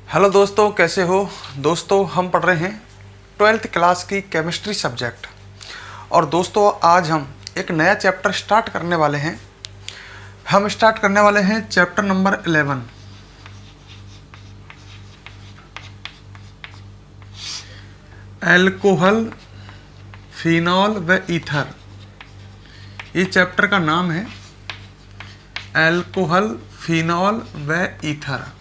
Hello दोस्तों, कैसे हो दोस्तों। हम पढ़ रहे हैं 12th क्लास की केमिस्ट्री सब्जेक्ट। और दोस्तों आज हम एक नया चैप्टर स्टार्ट करने वाले हैं। हम स्टार्ट करने वाले हैं चैप्टर नंबर 11, एल्कोहल, फिनॉल व ईथर। ये चैप्टर का नाम है एल्कोहल, फिनॉल व ईथर।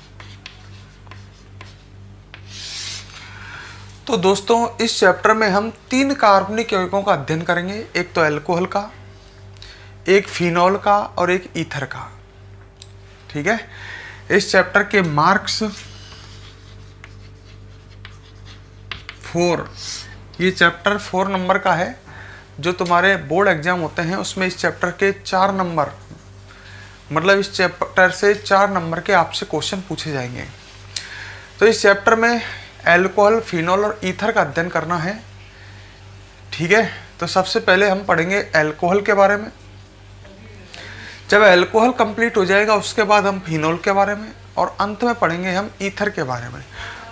तो दोस्तों इस चैप्टर में हम 3 कार्बनिक यौगिकों का अध्ययन करेंगे। एक तो एल्कोहल का, एक फिनॉल का और एक ईथर का। ठीक है। इस चैप्टर के मार्क्स 4, ये चैप्टर 4 नंबर का है। जो तुम्हारे बोर्ड एग्जाम होते हैं उसमें इस चैप्टर के 4 नंबर, मतलब इस चैप्टर से 4 नंबर के आपसे क्वेश्चन पूछे जाएंगे। तो इस चैप्टर में एल्कोहल, फिनॉल और ईथर का अध्ययन करना है। ठीक है। तो सबसे पहले हम पढ़ेंगे एल्कोहल के बारे में। जब एल्कोहल कंप्लीट हो जाएगा उसके बाद हम फिनॉल के बारे में, और अंत में पढ़ेंगे हम ईथर के बारे में।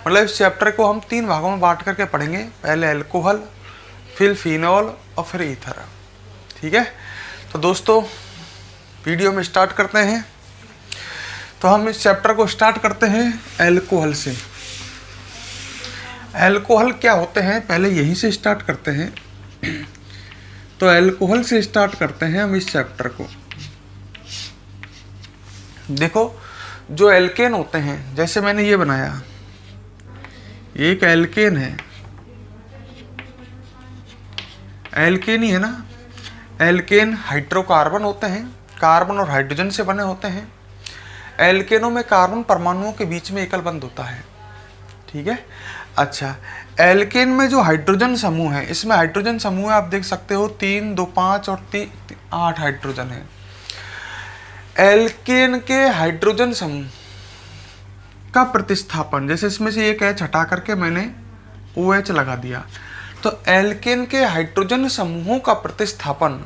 मतलब इस चैप्टर को हम 3 भागों में बांट करके पढ़ेंगे। पहले एल्कोहल, फिर फिनॉल और फिर ईथर। ठीक है। तो दोस्तों वीडियो में स्टार्ट करते हैं। तो हम इस चैप्टर को स्टार्ट करते हैं एल्कोहल से। एल्कोहल क्या होते हैं पहले यहीं से स्टार्ट करते हैं। तो एल्कोहल से स्टार्ट करते हैं हम इस चैप्टर को। देखो जो एल्केन होते हैं, जैसे मैंने ये बनाया, ये एक एल्केन है। एल्केन ही है ना। एल्केन हाइड्रोकार्बन होते हैं, कार्बन और हाइड्रोजन से बने होते हैं। एल्केनों में कार्बन परमाणुओं के बीच में एकल बंध होता है। ठीक है। अच्छा, एल्केन में जो हाइड्रोजन समूह है, इसमें हाइड्रोजन समूह आप देख सकते हो 3, 2, 5 और 8 हाइड्रोजन है। एल्केन के हाइड्रोजन समूह का प्रतिस्थापन, जैसे इसमें से एक H हटा करके मैंने OH लगा दिया, तो एल्केन के हाइड्रोजन समूहों का प्रतिस्थापन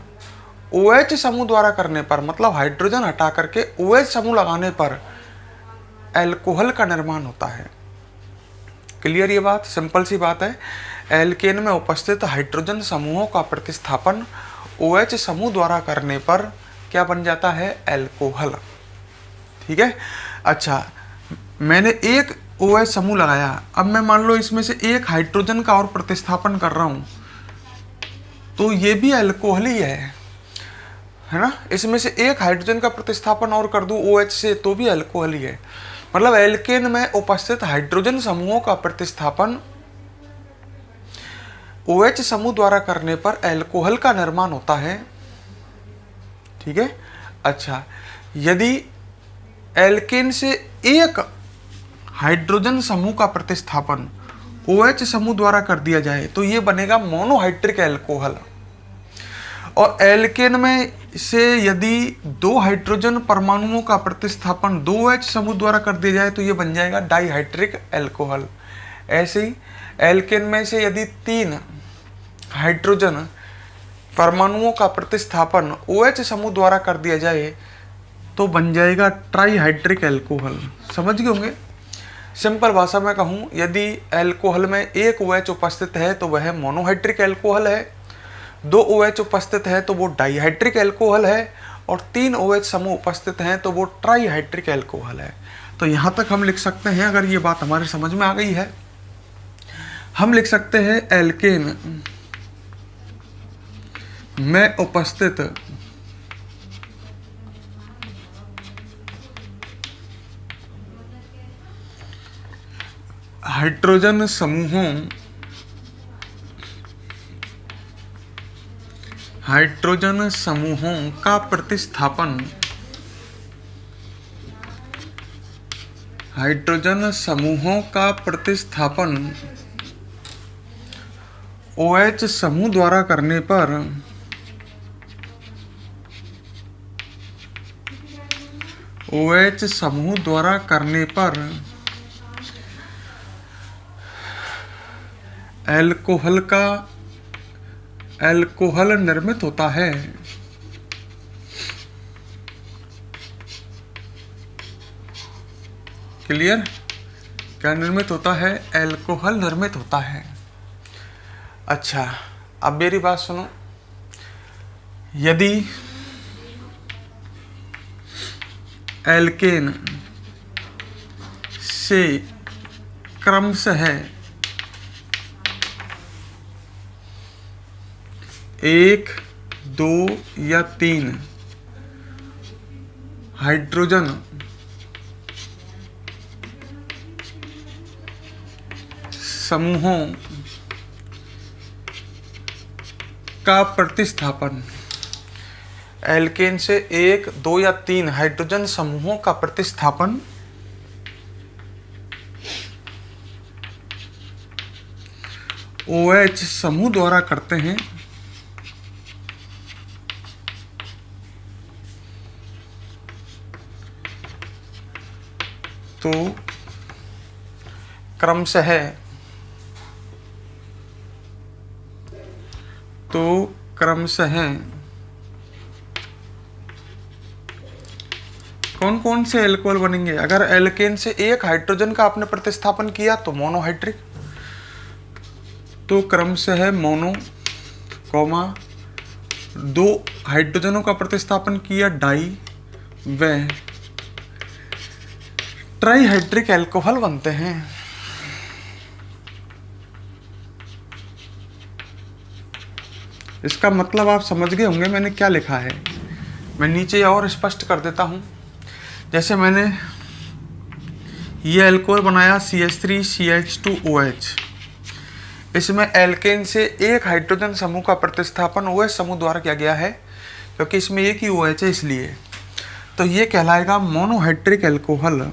OH समूह द्वारा करने पर, मतलब हाइड्रोजन हटा करके OH समूह लगाने पर एल्कोहल का निर्माण होता है। क्लियर ये बात? सिंपल सी बात है। एल्केन में उपस्थित हाइड्रोजन समूहों का प्रतिस्थापन OH समूह द्वारा करने पर क्या बन जाता है? एल्कोहल। ठीक है। अच्छा, मैंने एक OH समूह लगाया। अब मैं मान लो इसमें से एक हाइड्रोजन का और प्रतिस्थापन कर रहा हूं, तो ये भी एल्कोहल ही है ना। इसमें से एक हाइड्रोजन का प्रतिस्थापन और कर दूं OH से, तो भी एल्कोहल ही है। मतलब एल्केन में उपस्थित हाइड्रोजन समूहों का प्रतिस्थापन OH समूह द्वारा करने पर एल्कोहल का निर्माण होता है। ठीक है। अच्छा, यदि एल्केन से एक हाइड्रोजन समूह का प्रतिस्थापन OH समूह द्वारा कर दिया जाए तो ये बनेगा मोनोहाइड्रिक एल्कोहल। और एल्केन में से यदि 2 हाइड्रोजन परमाणुओं का प्रतिस्थापन 2H समूह द्वारा कर दिया जाए तो ये बन जाएगा डाइहाइड्रिक एल्कोहल। ऐसे ही एल्केन में से यदि 3 हाइड्रोजन परमाणुओं का प्रतिस्थापन OH समूह द्वारा कर दिया जाए तो बन जाएगा ट्राइहाइड्रिक एल्कोहल। समझ गए होंगे। सिंपल भाषा में कहूँ, यदि एल्कोहल में एक OH उपस्थित है तो वह मोनोहाइड्रिक एल्कोहल है, 2 OH उपस्थित है तो वो डाइहाइड्रिक एल्कोहल है, और 3 OH समूह उपस्थित हैं तो वो ट्राइहाइड्रिक एल्कोहल है। तो यहाँ तक हम लिख सकते हैं, अगर ये बात हमारे समझ में आ गई है, हम लिख सकते हैं एल्केन में उपस्थित हाइड्रोजन समूहों का प्रतिस्थापन OH समूह द्वारा करने पर एल्कोहल निर्मित होता है। क्लियर? क्या निर्मित होता है? एल्कोहल निर्मित होता है। अच्छा, अब मेरी बात सुनो। यदि एल्केन से क्रमशः 1, 2 या 3 हाइड्रोजन समूहों का प्रतिस्थापन, एल्केन से 1, 2 या 3 हाइड्रोजन समूहों का प्रतिस्थापन OH समूह द्वारा करते हैं तो क्रमशः कौन कौन से एल्कोहल बनेंगे? अगर एल्केन से 1 हाइड्रोजन का आपने प्रतिस्थापन किया तो मोनोहाइड्रिक, तो क्रमशः मोनो, 2 हाइड्रोजनों का प्रतिस्थापन किया डाई, व ट्राईहाइड्रिक एल्कोहल बनते हैं। इसका मतलब आप समझ गए होंगे मैंने क्या लिखा है। मैं नीचे और स्पष्ट कर देता हूं। जैसे मैंने ये एल्कोहल बनाया CH3CH2OH, इसमें एल्केन से 1 हाइड्रोजन समूह का प्रतिस्थापन OH समूह द्वारा किया गया है, क्योंकि इसमें एक ही OH है इसलिए। तो ये कहलाएगा मोनोहाइड्रिक एल्कोहल।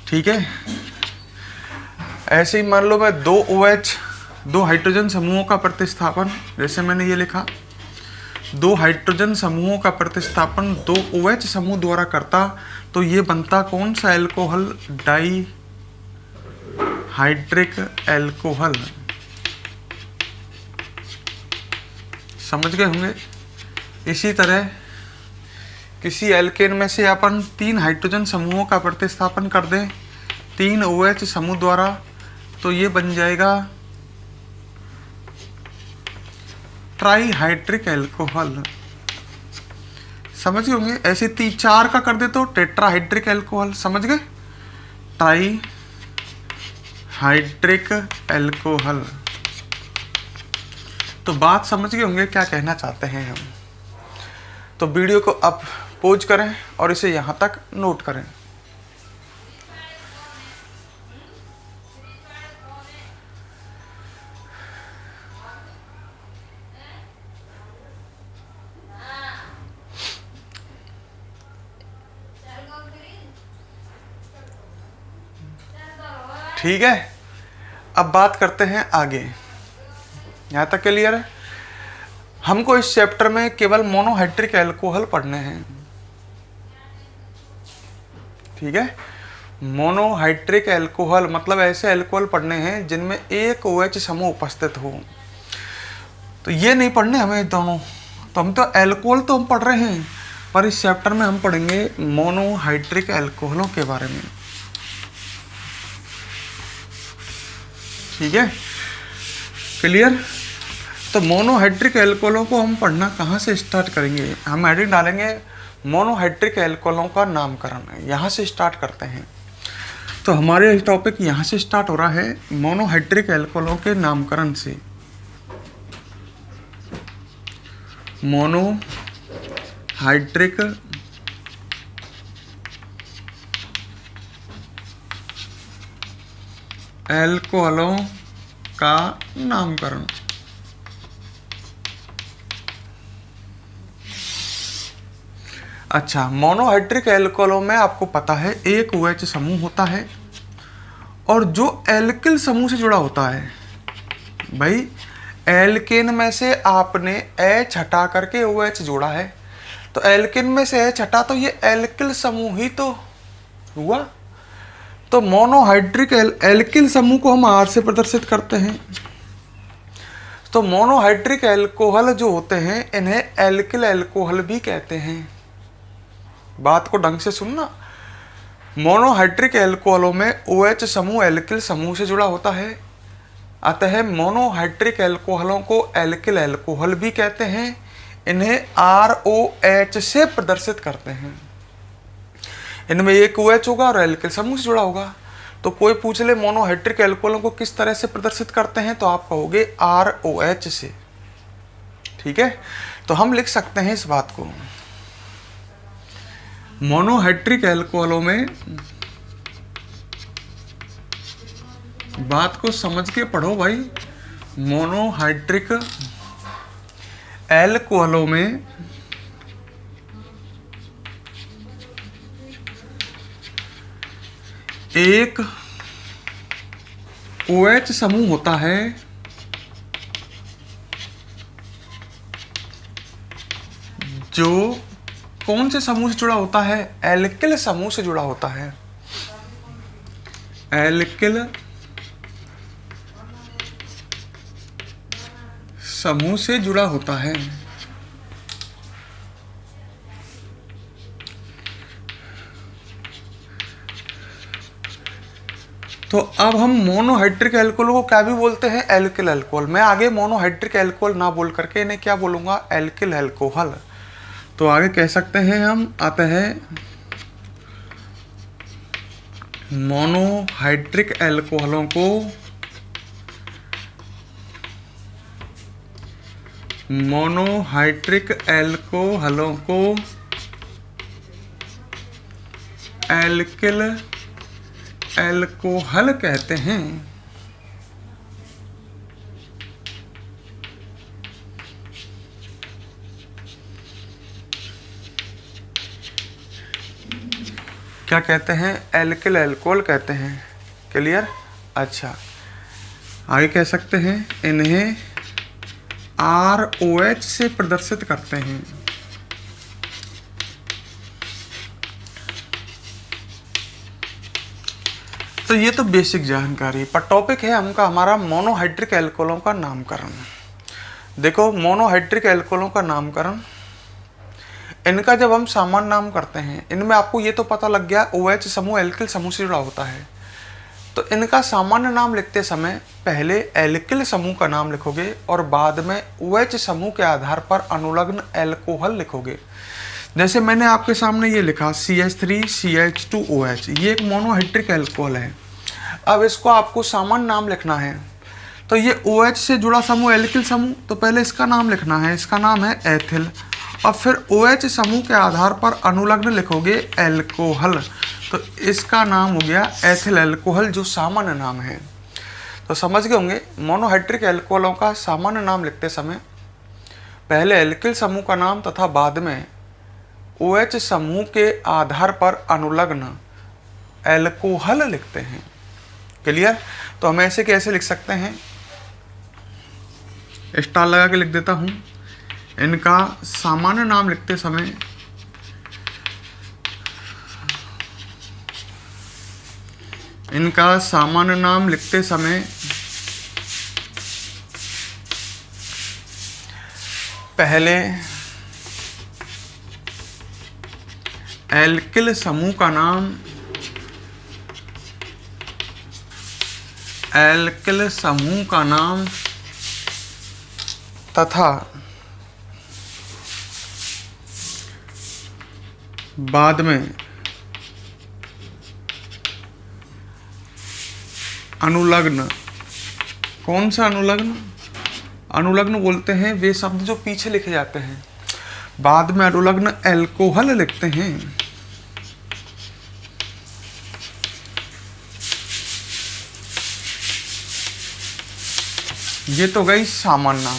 ठीक है। ऐसे ही मान लो मैं 2 OH, 2 हाइड्रोजन समूहों का प्रतिस्थापन, जैसे मैंने ये लिखा 2 हाइड्रोजन समूहों का प्रतिस्थापन 2 OH समूह द्वारा करता, तो ये बनता कौन सा एल्कोहल? Die hydric alcohol. समझ गए होंगे। इसी तरह किसी एल्केन में से अपन 3 हाइड्रोजन समूहों का प्रतिस्थापन कर दें 3 OH समूह द्वारा, तो ये बन जाएगा ट्राईहाइड्रिक एल्कोहल। समझ गए होंगे। ऐसे 4 का कर दे तो टेट्राहाइड्रिक एल्कोहल। समझ गए? Trihydric alcohol. तो बात समझ गए होंगे क्या कहना चाहते हैं हम। तो वीडियो को अब पॉज करें और इसे यहाँ तक नोट करें। ठीक है। अब बात करते हैं आगे। यहाँ तक क्लियर है? हमको इस चैप्टर में केवल मोनोहाइड्रिक एल्कोहल पढ़ने हैं। ठीक है। मोनोहाइड्रिक एल्कोहल मतलब ऐसे एल्कोहल पढ़ने हैं जिनमें एक OH समूह उपस्थित हो। तो ये नहीं पढ़ने हमें दोनों। तो हम तो एल्कोहल तो हम पढ़ रहे हैं, पर इस चैप्टर में हम पढ़ेंगे मोनोहाइड्रिक एल्कोहलों के बारे में। ठीक है, क्लियर? तो मोनोहाइड्रिक एल्कोहलों को हम पढ़ना कहाँ से स्टार्ट करेंगे? हम हेडिंग डालेंगे मोनोहाइड्रिक एल्कोहलों का नामकरण। यहाँ से स्टार्ट करते हैं। तो हमारे टॉपिक यहाँ से स्टार्ट हो रहा है मोनोहाइड्रिक एल्कोहलों के नामकरण से। मोनोहाइड्रिक एल्कोहलों का नामकरण। अच्छा, मोनोहाइड्रिक एल्कोहलों में आपको पता है एक OH समूह होता है और जो एल्किल समूह से जुड़ा होता है। भाई एल्केन में से आपने H हटा करके OH जोड़ा है, तो एल्केन में से H हटा तो ये एल्किल समूह ही तो हुआ। तो मोनोहाइड्रिक एल्किल समूह को हम R से प्रदर्शित करते हैं। तो मोनोहाइड्रिक एल्कोहल जो होते हैं इन्हें एल्किल एल्कोहल भी कहते हैं। बात को ढंग से सुनना। मोनोहाइड्रिक एल्कोहलों में OH समूह एल्किल समूह से जुड़ा होता है, अतः मोनोहाइड्रिक एल्कोहलों को एल्किल एल्कोहल भी कहते हैं। इन्हें ROH से प्रदर्शित करते हैं। इनमें एक OH होगा और एल्किल समूह से जुड़ा होगा। तो कोई पूछ ले मोनोहाइड्रिक एल्कोहलों को किस तरह से प्रदर्शित करते हैं, तो आप कहोगे ROH से। ठीक है, तो हम लिख सकते हैं इस बात को, मोनोहाइड्रिक एल्कोहलों में, बात को समझ के पढ़ो भाई, मोनोहाइड्रिक एल्कोहलों में एक OH समूह होता है जो कौन से समूह से जुड़ा होता है, एल्किल समूह से जुड़ा होता है। एल्किल समूह से जुड़ा होता है। तो अब हम मोनोहाइड्रिक एल्कोहल को क्या भी बोलते हैं, एल्किल एल्कोहल। मैं आगे मोनोहाइड्रिक एल्कोहल ना बोल करके इन्हें क्या बोलूंगा, एल्किल एल्कोहल। तो आगे कह सकते हैं हम, आता है मोनोहाइड्रिक एल्कोहलों को एल्किल एल्कोहल कहते हैं। क्या कहते हैं, एल्किल एल्कोहल कहते हैं। क्लियर। अच्छा, आगे कह सकते हैं इन्हें ROH से प्रदर्शित करते हैं। तो ये तो बेसिक जानकारी, पर टॉपिक है हमका हमारा मोनोहाइड्रिक एल्कोहलों का नामकरण। देखो, मोनोहाइड्रिक एल्कोहलों का नामकरण, इनका जब हम सामान्य नाम करते हैं, इनमें आपको ये तो पता लग गया OH समूह एल्किल समूह से जुड़ा होता है। तो इनका सामान्य नाम लिखते समय पहले एल्किल समूह का नाम लिखोगे और बाद में OH समूह के आधार पर अनुलग्न एल्कोहल लिखोगे। जैसे मैंने आपके सामने ये लिखा CH3CH2OH, ये एक मोनोहाइड्रिक एल्कोहल है। अब इसको आपको सामान्य नाम लिखना है, तो ये OH से जुड़ा समूह एल्किल समूह, तो पहले इसका नाम लिखना है, इसका नाम है एथिल। और फिर OH समूह के आधार पर अनुलग्न लिखोगे एल्कोहल, तो इसका नाम हो गया एथिल एल्कोहल, जो सामान्य नाम है। तो समझ गए होंगे, मोनोहाइड्रिक एल्कोहलों का सामान्य नाम लिखते समय पहले एल्किल समूह का नाम तथा बाद में OH समूह के आधार पर अनुलग्न एल्कोहल लिखते हैं। क्लियर। तो हम ऐसे कैसे लिख सकते हैं, स्टार लगा के लिख देता हूं। इनका सामान्य नाम लिखते समय पहले एल्किल समूह का नाम तथा बाद में अनुलग्न, कौन सा अनुलग्न, अनुलग्न बोलते हैं वे शब्द जो पीछे लिखे जाते हैं, बाद में अनुलग्न एल्कोहल लिखते हैं। ये तो गई सामान्य नाम।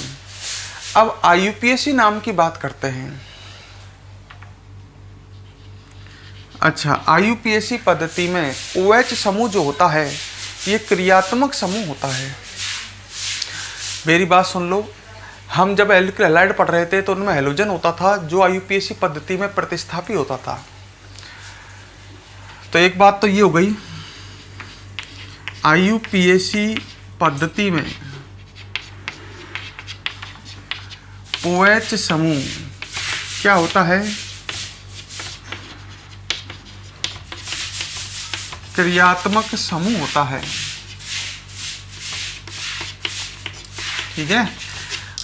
अब IUPAC नाम की बात करते हैं। अच्छा, IUPAC पद्धति में OH समूह जो होता है ये क्रियात्मक समूह होता है। मेरी बात सुन लो, हम जब एल्किल हैलाइड पढ़ रहे थे तो उनमें हैलोजन होता था जो IUPAC पद्धति में प्रतिस्थापी होता था। तो एक बात तो ये हो गई, IUPAC पद्धति में OH समूह क्या होता है? क्रियात्मक समूह होता है। ठीक है,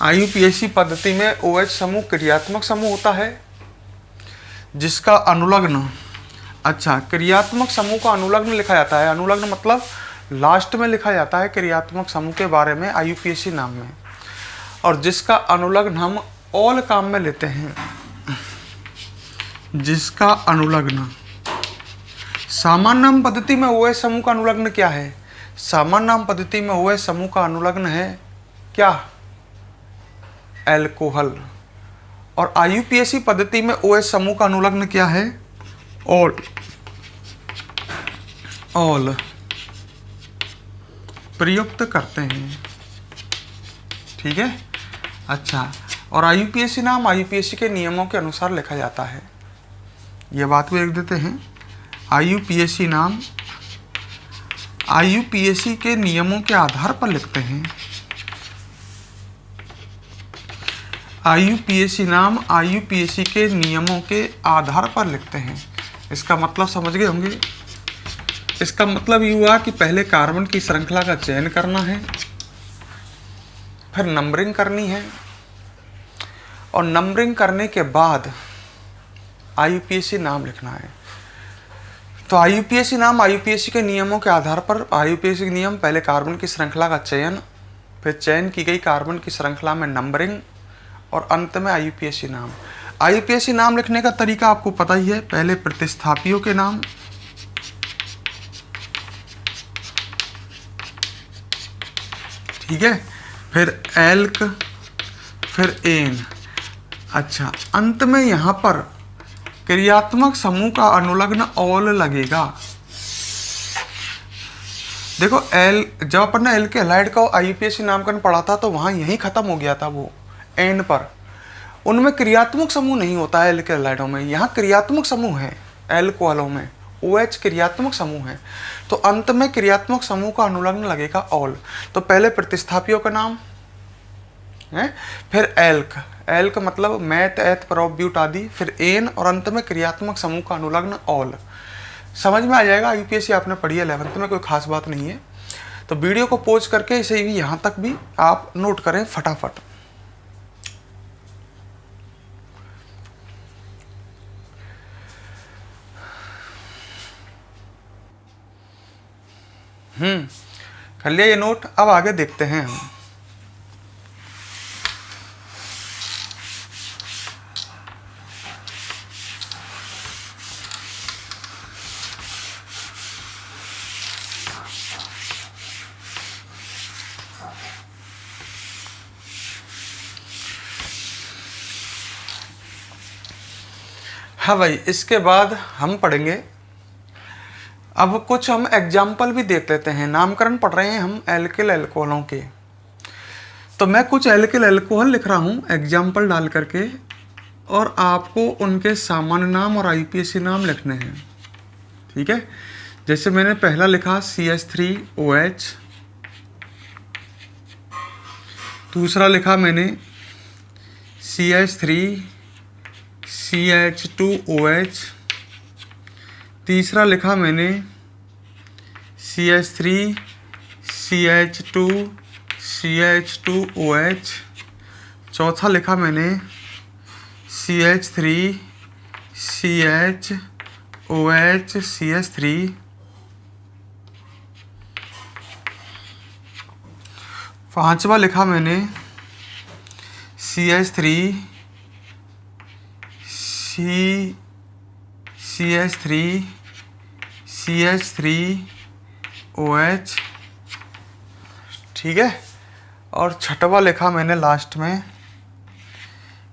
IUPAC पद्धति में OH समूह क्रियात्मक समूह होता है जिसका अनुलग्न, अच्छा, क्रियात्मक समूह का अनुलग्न लिखा जाता है। अनुलग्न मतलब लास्ट में लिखा जाता है क्रियात्मक समूह के बारे में IUPAC नाम में, और जिसका अनुलग्न हम ऑल काम में लेते हैं। जिसका अनुलग्न, सामान्य नाम पद्धति में OH समूह का अनुलग्न क्या है? सामान्य नाम पद्धति में OH समूह का अनुलग्न है क्या? एल्कोहल। और IUPAC पद्धति में OH समूह का अनुलग्न क्या है? ऑल। ऑल प्रयुक्त करते हैं। ठीक है, अच्छा, और IUPAC नाम IUPAC के नियमों के अनुसार लिखा जाता है। यह बात भी लिख देते हैं। IUPAC नाम IUPAC के नियमों के आधार पर लिखते हैं। IUPAC नाम IUPAC के नियमों के आधार पर लिखते हैं। इसका मतलब समझ गए होंगे। इसका मतलब ये हुआ कि पहले कार्बन की श्रृंखला का चयन करना है, फिर नंबरिंग करनी है, और नंबरिंग करने के बाद IUPAC नाम लिखना है। तो IUPAC नाम IUPAC के नियमों के आधार पर, IUPAC के नियम पहले कार्बन की श्रृंखला का चयन, फिर चयन की गई कार्बन की श्रृंखला में नंबरिंग, और अंत में IUPAC नाम। IUPAC नाम लिखने का तरीका आपको पता ही है। पहले प्रतिस्थापियों के नाम, ठीक है, फिर एल्क, फिर एन। अच्छा, अंत में यहां पर क्रियात्मक समूह का अनुलग्न ऑल लगेगा। देखो, एल, जब अपन ने एल के हैलाइड का IUPAC नामकरण पढ़ा था तो वहां यही खत्म हो गया था वो एन पर। उनमें क्रियात्मक समूह नहीं होता है एल के हैलाइडों में, यहाँ क्रियात्मक समूह है। एल्कोहलों में OH क्रियात्मक समूह है, तो अंत में क्रियात्मक समूह का अनुलग्न लगेगा ऑल। तो पहले प्रतिस्थापियों का नाम है, फिर एल्क, एल्क मतलब मैथ, एथ, प्रोप, ब्यूट आदि, फिर एन, और अंत में क्रियात्मक समूह का अनुलग्न ऑल। समझ में आ जाएगा। IUPAC आपने पढ़ी है 11th में, कोई खास बात नहीं है। तो वीडियो को पॉज करके इसे भी यहाँ तक भी आप नोट करें फटाफट। कर लिया ये नोट। अब आगे देखते हैं हम। हाँ भाई, इसके बाद हम पढ़ेंगे, अब कुछ हम एग्जाम्पल भी देख लेते हैं। नामकरण पढ़ रहे हैं हम एल्किल एल्कोहलों के, तो मैं कुछ एल्किल एल्कोहल लिख रहा हूँ एग्जाम्पल डाल करके, और आपको उनके सामान्य नाम और IUPAC नाम लिखने हैं। ठीक है, जैसे मैंने पहला लिखा CH3OH, दूसरा लिखा मैंने CH3CH2OH, तीसरा लिखा मैंने CH3CH2CH2OH, चौथा लिखा मैंने CH3CHOHCH3, पांचवा लिखा मैंने CH3OH, ठीक है, और छठवा लिखा मैंने लास्ट में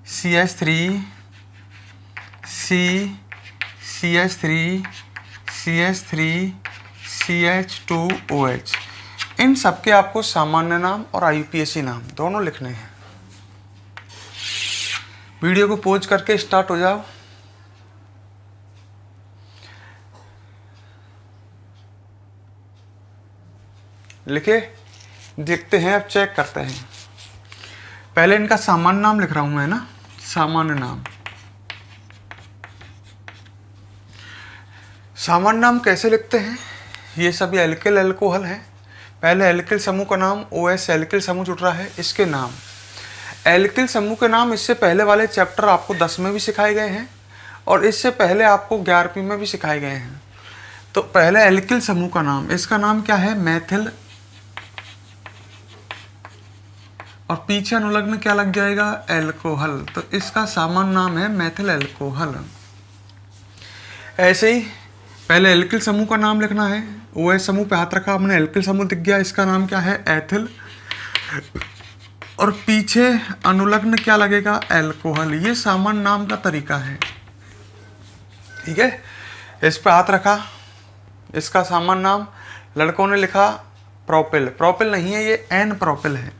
CH2OH। इन सबके आपको सामान्य नाम और IUPAC नाम दोनों लिखने हैं। वीडियो को पॉज करके स्टार्ट हो जाओ। लिखे, देखते हैं, अब चेक करते हैं। पहले इनका सामान्य नाम लिख रहा हूं मैं ना, सामान्य नाम। सामान्य नाम कैसे लिखते हैं? ये सभी एल्किल एल्कोहल है। पहले एल्किल समूह का नाम OS एल्किल समूह जुड़ रहा है, इसके नाम एल्किल समूह के नाम इससे पहले वाले चैप्टर आपको 10 में भी सिखाए गए हैं और इससे पहले आपको 11वीं में भी सिखाए गए हैं। तो पहले एल्किल समूह का नाम, इसका नाम क्या है? मेथिल। और पीछे अनुलग्न क्या लग जाएगा? एल्कोहल। तो इसका सामान्य नाम है मेथिल एल्कोहल। ऐसे ही पहले एल्किल समूह का नाम लिखना है। OS समूह पे हाथ रखा हमने, एल्किल समूह दिख गया, इसका नाम क्या है? एथिल। और पीछे अनुलग्न क्या लगेगा? एल्कोहल। ये सामान्य नाम का तरीका है, ठीक है। इस पे हाथ रखा, इसका सामान्य नाम लड़कों ने लिखा प्रोपिल। प्रोपिल नहीं है, ये एन प्रोपिल है,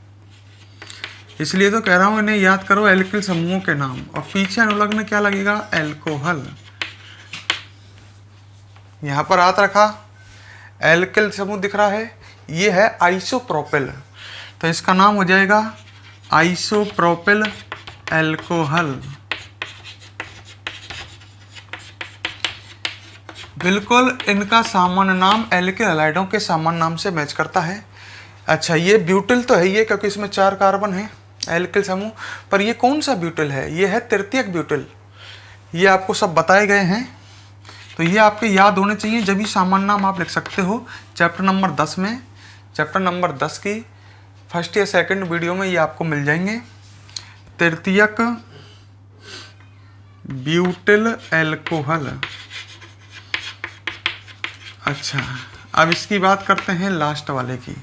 इसलिए तो कह रहा हूं इन्हें याद करो एल्किल समूहों के नाम। और पीछे अनुलग्न क्या लगेगा? एल्कोहल। यहां पर हाथ रखा, एल्किल समूह दिख रहा है, ये है आइसोप्रोपिल, तो इसका नाम हो जाएगा आइसोप्रोपिल एल्कोहल। बिल्कुल इनका सामान्य नाम एल्किल हैलाइडों के सामान्य नाम से मैच करता है। अच्छा, ये ब्यूटिल तो है ये, क्योंकि इसमें 4 कार्बन है एल्किल समूह, पर ये कौन सा ब्यूटिल है? ये है तृतीयक ब्यूटिल। ये आपको सब बताए गए हैं, तो ये आपके याद होने चाहिए, जब भी सामान्य नाम आप लिख सकते हो। चैप्टर नंबर 10 में, चैप्टर नंबर 10 की फर्स्ट या सेकंड वीडियो में ये आपको मिल जाएंगे। तृतीयक ब्यूटिल एल्कोहल। अच्छा, अब इसकी बात करते हैं लास्ट वाले की।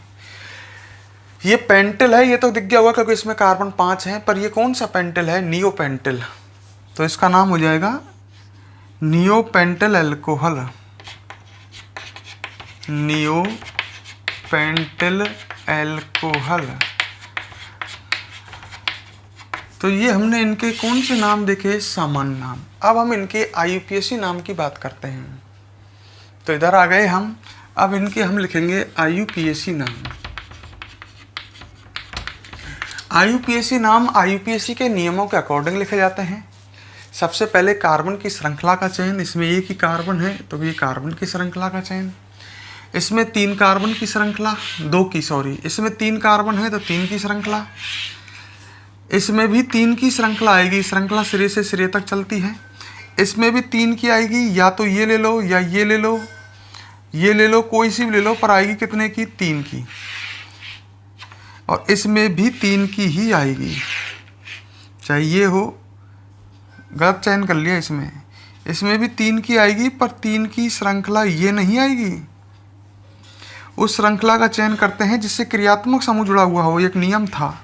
ये पेंटिल है, ये तो दिख गया होगा क्योंकि इसमें कार्बन 5 हैं, पर ये कौन सा पेंटिल है? नियोपेंटिल। तो इसका नाम हो जाएगा नियोपेंटिल एल्कोहल। नियोपेंटिल एल्कोहल। तो ये हमने इनके कौन से नाम देखे? सामान्य नाम। अब हम इनके IUPAC नाम की बात करते हैं। तो इधर आ गए हम, अब इनके हम लिखेंगे IUPAC नाम। IUPAC नाम IUPAC के नियमों के अकॉर्डिंग लिखे जाते हैं। सबसे पहले कार्बन की श्रृंखला का चयन, इसमें एक ही कार्बन है तो ये कार्बन की श्रृंखला का चयन। इसमें 3 कार्बन की श्रृंखला, 2 की सॉरी, इसमें 3 कार्बन है तो 3 की श्रृंखला। इसमें भी 3 की श्रृंखला आएगी, श्रृंखला सिरे से सिरे तक चलती है। इसमें भी 3 की आएगी, या तो ये ले लो या ये ले लो, ये ले लो, कोई सी भी ले लो, पर आएगी कितने की? 3 की। और इसमें भी 3 की ही आएगी, चाहे ये हो, गलत चयन कर लिया इसमें। इसमें भी 3 की आएगी, पर 3 की श्रृंखला ये नहीं आएगी। उस श्रृंखला का चयन करते हैं जिससे क्रियात्मक समूह जुड़ा हुआ हो, एक नियम था।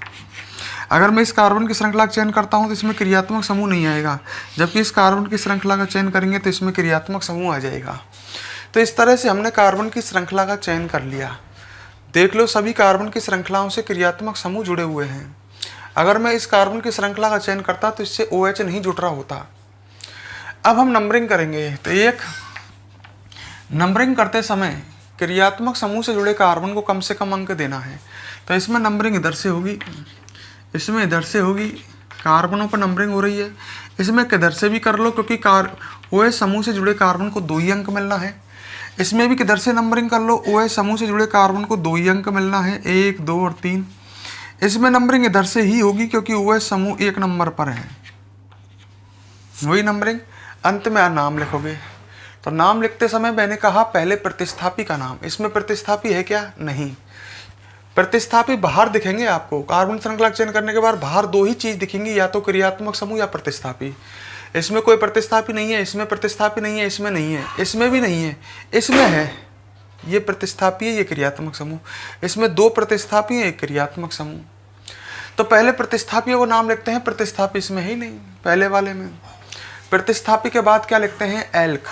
अगर मैं इस कार्बन की श्रृंखला का चयन करता हूं तो इसमें क्रियात्मक समूह नहीं आएगा, जबकि इस कार्बन की श्रृंखला का चयन करेंगे तो इसमें क्रियात्मक समूह आ जाएगा। तो इस तरह से हमने कार्बन की श्रृंखला का चयन कर लिया। देख लो, सभी कार्बन की श्रृंखलाओं से क्रियात्मक समूह जुड़े हुए हैं। अगर मैं इस कार्बन की श्रृंखला का चयन करता तो इससे OH नहीं जुड़ रहा होता। अब हम नंबरिंग करेंगे, तो एक नंबरिंग करते समय क्रियात्मक समूह से जुड़े कार्बन को कम से कम अंक देना है। तो इसमें नंबरिंग इधर से होगी, इसमें इधर से होगी, कार्बनों पर नंबरिंग हो रही है। इसमें किधर से भी कर लो, क्योंकि OH समूह से जुड़े कार्बन को 2 ही अंक मिलना है। इसमें भी किधर से नंबरिंग कर लो, OH समूह से जुड़े कार्बन को 2 ही अंक मिलना है, 1, 2 और 3। इसमें नंबरिंग इधर से ही होगी क्योंकि OH समूह 1 नंबर पर है, वही नंबरिंग। अंत में नाम लिखोगे। तो नाम लिखते समय मैंने कहा पहले प्रतिस्थापी का नाम। इसमें प्रतिस्थापी है क्या? नहीं। प्रतिस्थापी बाहर दिखेंगे आपको। कार्बन श्रृंखला चयन करने के बाद बाहर 2 ही चीज दिखेंगी, या तो क्रियात्मक समूह या प्रतिस्थापी। इसमें कोई प्रतिस्थापी नहीं है, इसमें प्रतिस्थापी नहीं है, इसमें नहीं है, इसमें भी नहीं है, इसमें है। ये प्रतिस्थापी है, ये क्रियात्मक समूह। इसमें 2 प्रतिस्थापी है, एक क्रियात्मक समूह। तो पहले प्रतिस्थापियों को नाम लिखते हैं, प्रतिस्थापी इसमें ही नहीं, पहले वाले में। प्रतिस्थापी के बाद क्या लिखते हैं? एल्क।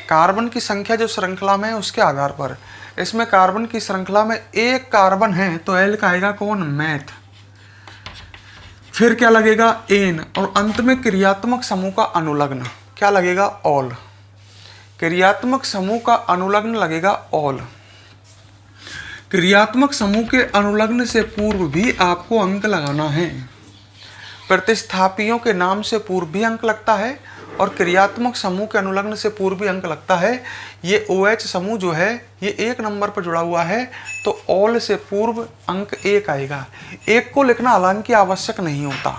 कार्बन की संख्या जो श्रृंखला में है उसके आधार पर। इसमें कार्बन की श्रृंखला में 1 कार्बन है तो एल्क आएगा कौन? मैथ। फिर क्या लगेगा? एन। और अंत में क्रियात्मक समूह का अनुलग्न क्या लगेगा? ऑल। क्रियात्मक समूह का अनुलग्न लगेगा ऑल। क्रियात्मक समूह के अनुलग्न से पूर्व भी आपको अंक लगाना है। प्रतिस्थापियों के नाम से पूर्व भी अंक लगता है और क्रियात्मक समूह के अनुलग्न से पूर्व भी अंक लगता है। ये OH समूह जो है ये 1 नंबर पर जुड़ा हुआ है, तो ऑल से पूर्व अंक 1 आएगा। 1 को लिखना हालांकि आवश्यक नहीं होता,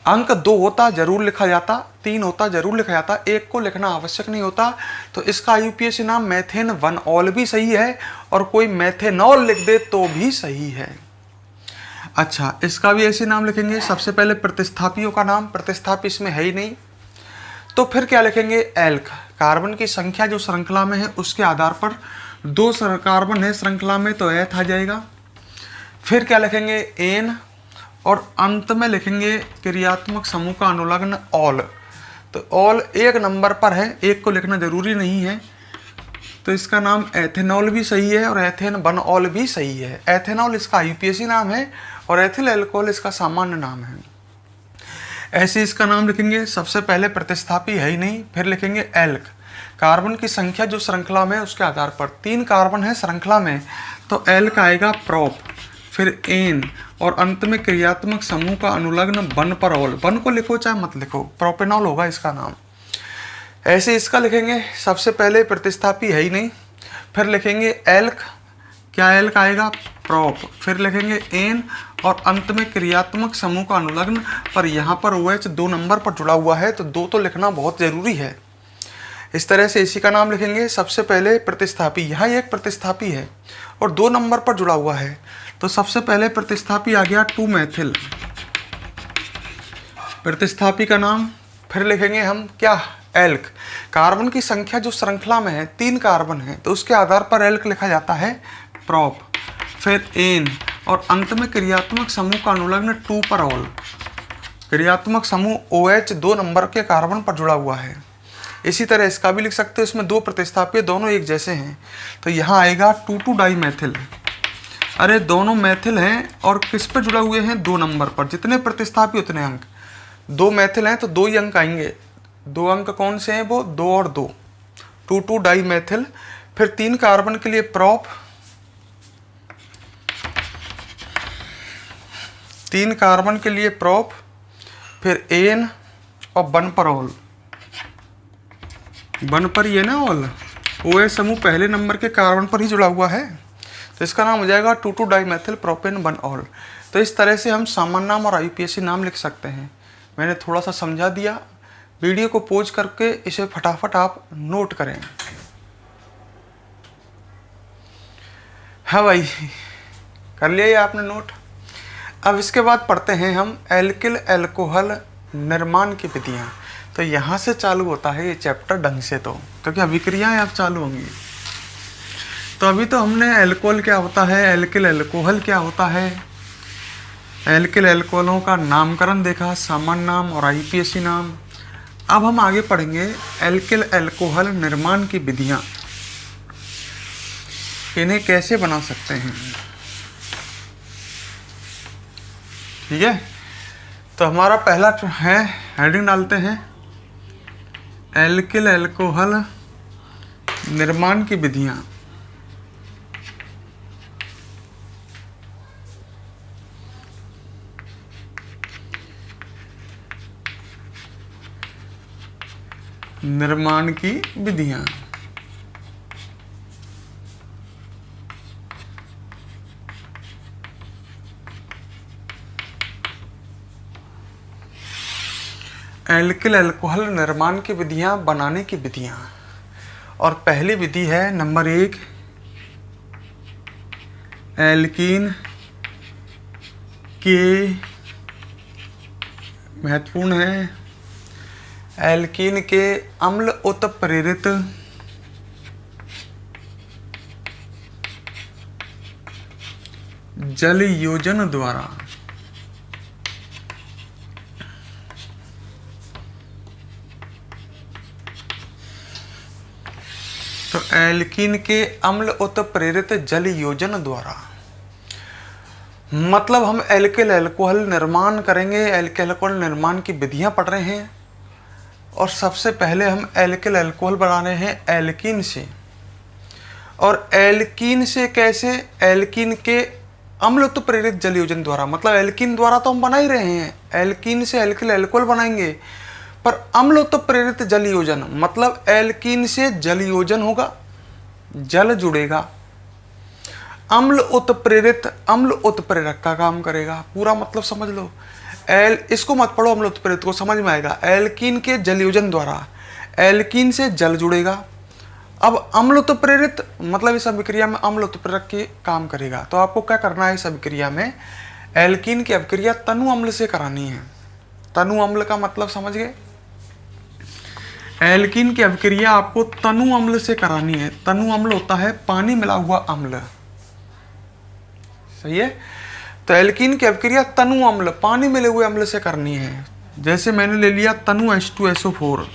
अंक 2 होता जरूर लिखा जाता, 3 होता जरूर लिखा जाता, 1 को लिखना आवश्यक नहीं होता। तो इसका IUPAC नाम मेथेन 1 ऑल भी सही है और कोई मेथेनॉल लिख दे तो भी सही है। अच्छा, इसका भी ऐसे नाम लिखेंगे। सबसे पहले प्रतिस्थापियों का नाम, प्रतिस्थापी इसमें है ही नहीं, तो फिर क्या लिखेंगे? एल्क। कार्बन की संख्या जो श्रृंखला में है उसके आधार पर 2 कार्बन है श्रृंखला में, तो एथ आ जाएगा। फिर क्या लिखेंगे? एन, और अंत में लिखेंगे क्रियात्मक समूह का अनुलग्न ऑल। तो ऑल 1 नंबर पर है, 1 को लिखना जरूरी नहीं है, तो इसका नाम एथेनॉल भी सही है और एथेन 1 ऑल भी सही है। एथेनॉल इसका IUPAC नाम है और एथिल एल्कोहल इसका सामान्य नाम है। ऐसे इसका नाम लिखेंगे। सबसे पहले प्रतिस्थापी है ही नहीं, फिर लिखेंगे एल्क। कार्बन की संख्या जो श्रृंखला में है उसके आधार पर 3 कार्बन है श्रृंखला में, तो एल्क आएगा प्रोप, फिर एन, और अंत में क्रियात्मक समूह का अनुलग्न 1 पर ऑल। 1 को लिखो चाहे मत लिखो, प्रोपेनॉल होगा इसका नाम। ऐसे इसका लिखेंगे। सबसे पहले प्रतिस्थापी है ही नहीं, फिर लिखेंगे एल्क, क्या एल्क आएगा? प्रोप, फिर लिखेंगे एन, और अंत में क्रियात्मक समूह का अनुलग्न। पर यहाँ पर OH 2 नंबर पर जुड़ा हुआ है, तो 2 तो लिखना बहुत ज़रूरी है। इस तरह से इसी का नाम लिखेंगे। सबसे पहले प्रतिस्थापी, यहाँ एक प्रतिस्थापी है और 2 नंबर पर जुड़ा हुआ है, तो सबसे पहले प्रतिस्थापी आ गया 2 मेथिल, प्रतिस्थापी का नाम। फिर लिखेंगे हम क्या? एल्क। कार्बन की संख्या जो श्रृंखला में है 3 कार्बन है, तो उसके आधार पर एल्क लिखा जाता है प्रोप, फिर एन, और अंत में क्रियात्मक समूह का अनुलग्न 2 पर ऑल। क्रियात्मक समूह OH 2 नंबर के कार्बन पर जुड़ा हुआ है। इसी तरह इसका भी लिख सकते हो, इसमें 2 प्रतिस्थापी दोनों एक जैसे हैं, तो यहाँ आएगा 2,2 डाईमेथिल। अरे दोनों मैथिल हैं और किस पर जुड़ा हुए हैं? 2 नंबर पर। जितने प्रतिस्थापी उतने अंक। 2 मैथिल हैं तो 2 ही अंक आएंगे। 2 अंक कौन से हैं? वो 2 और 2, 2,2 डाईमेथिल। फिर 3 कार्बन के लिए प्रोप, 3 कार्बन के लिए प्रोप, फिर एन, और 1 पर ऑल। 1 पर ये ना ऑल, OH समूह पहले नंबर के कार्बन पर ही जुड़ा हुआ है, तो इसका नाम हो जाएगा 2,2 डाईमेथिल प्रोपेन 1 ऑल। तो इस तरह से हम सामान्य नाम और IUPAC नाम लिख सकते हैं। मैंने थोड़ा सा समझा दिया। वीडियो को पॉज करके इसे फटाफट आप नोट करें। हाँ भाई, कर लिया ये आपने नोट। अब इसके बाद पढ़ते हैं हम एल्किल एल्कोहल निर्माण की विधियाँ। तो यहाँ से चालू होता है ये चैप्टर ढंग से, तो क्योंकि अभिक्रियाएँ अब चालू होंगी। तो अभी तो हमने एल्कोहल क्या होता है, एल्किल एल्कोहल क्या होता है, एल्किल एल्कोहलों का नामकरण देखा, सामान्य नाम और IUPAC नाम। अब हम आगे पढ़ेंगे एल्किल एल्कोहल निर्माण की विधियाँ, इन्हें कैसे बना सकते हैं। ठीक है, तो हमारा पहला है, हेडिंग डालते हैं एल्किल एल्कोहल निर्माण की विधियाँ। निर्माण की विधियाँ। एल्किल एल्कोहल निर्माण की विधियाँ, बनाने की विधियाँ। और पहली विधि है नंबर 1, एल्कीन के, महत्वपूर्ण है, एल्कीन के अम्ल उत्प्रेरित जल योजन द्वारा तो एल्कीन के अम्ल उत्प्रेरित जल योजन द्वारा मतलब हम एल्किल एल्कोहल निर्माण करेंगे। एल्किल एल्कोहल निर्माण की विधियां पढ़ रहे हैं और सबसे पहले हम एल्किल एल्कोहल बना रहे हैं एल्कीन से। और एल्कीन से कैसे? एल्कीन के अम्ल उत्त प्रेरित जल योजन द्वारा, मतलब एल्कीन द्वारा तो हम बना ही रहे हैं, एल्कीन से एल्किल एल्कोहल बनाएंगे, पर अम्ल उत्त प्रेरित जल योजन मतलब एल्कीन से जल योजन होगा, जल जुड़ेगा, अम्ल उत्प्रेरक का काम करेगा। पूरा मतलब समझ लो, इसको मत पढ़ो, अम्ल उत्प्रेरित को समझ में आएगा। एल्कीन के जल योजन द्वारा एल्कीन से जल जुड़ेगा। अब अम्ल उत्प्रेरित मतलब इस अभिक्रिया में अम्ल उत्प्रेरक के काम करेगा। तो आपको क्या करना है, इस अभिक्रिया में एल्कीन की अभिक्रिया तनु अम्ल से करानी है। तनु अम्ल का मतलब समझ गए, एल्कीन की अभिक्रिया आपको तनु अम्ल से करानी है। तनु अम्ल होता है पानी मिला हुआ अम्ल, सही है। तो एल्कीन की अभिक्रिया तनु अम्ल पानी मिले हुए अम्ल से करनी है। जैसे मैंने ले लिया तनु H2SO4,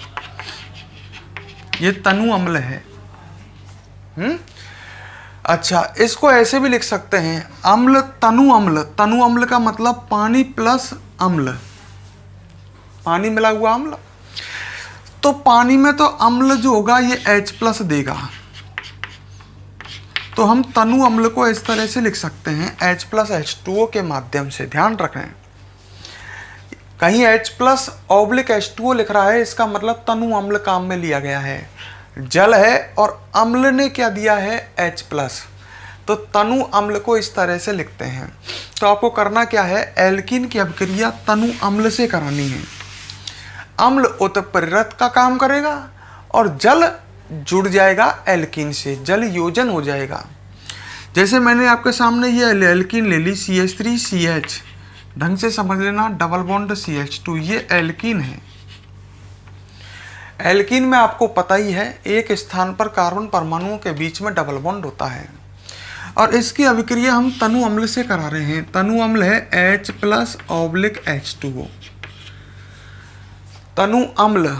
ये तनु अम्ल है। अच्छा, इसको ऐसे भी लिख सकते हैं अम्ल तनु अम्ल। तनु अम्ल का मतलब पानी प्लस अम्ल, पानी मिला हुआ अम्ल। तो पानी में तो अम्ल जो होगा ये H+ देगा, तो हम तनु अम्ल को इस तरह से लिख सकते हैं H+H2O के माध्यम से। ध्यान रखें, कहीं H+/H2O लिख रहा है, इसका मतलब तनु अम्ल काम में लिया गया है। जल है और अम्ल ने क्या दिया है, H+, तो तनु अम्ल को इस तरह से लिखते हैं। तो आपको करना क्या है, एल्कीन की अभिक्रिया तनु अम्ल से करानी है। अम्ल उत्प्रेरक का काम करेगा और जल जुड़ जाएगा एल्कीन से, जल योजन हो जाएगा। जैसे मैंने आपके सामने ये एल्कीन ले ली CH3CH, ढंग से समझ लेना, डबल बॉन्ड CH2, ये एल्कीन है। एल्कीन में आपको पता ही है एक स्थान पर कार्बन परमाणुओं के बीच में डबल बॉन्ड होता है, और इसकी अभिक्रिया हम तनु अम्ल से करा रहे हैं। तनु अम्ल है H+/H2O। तनु अम्ल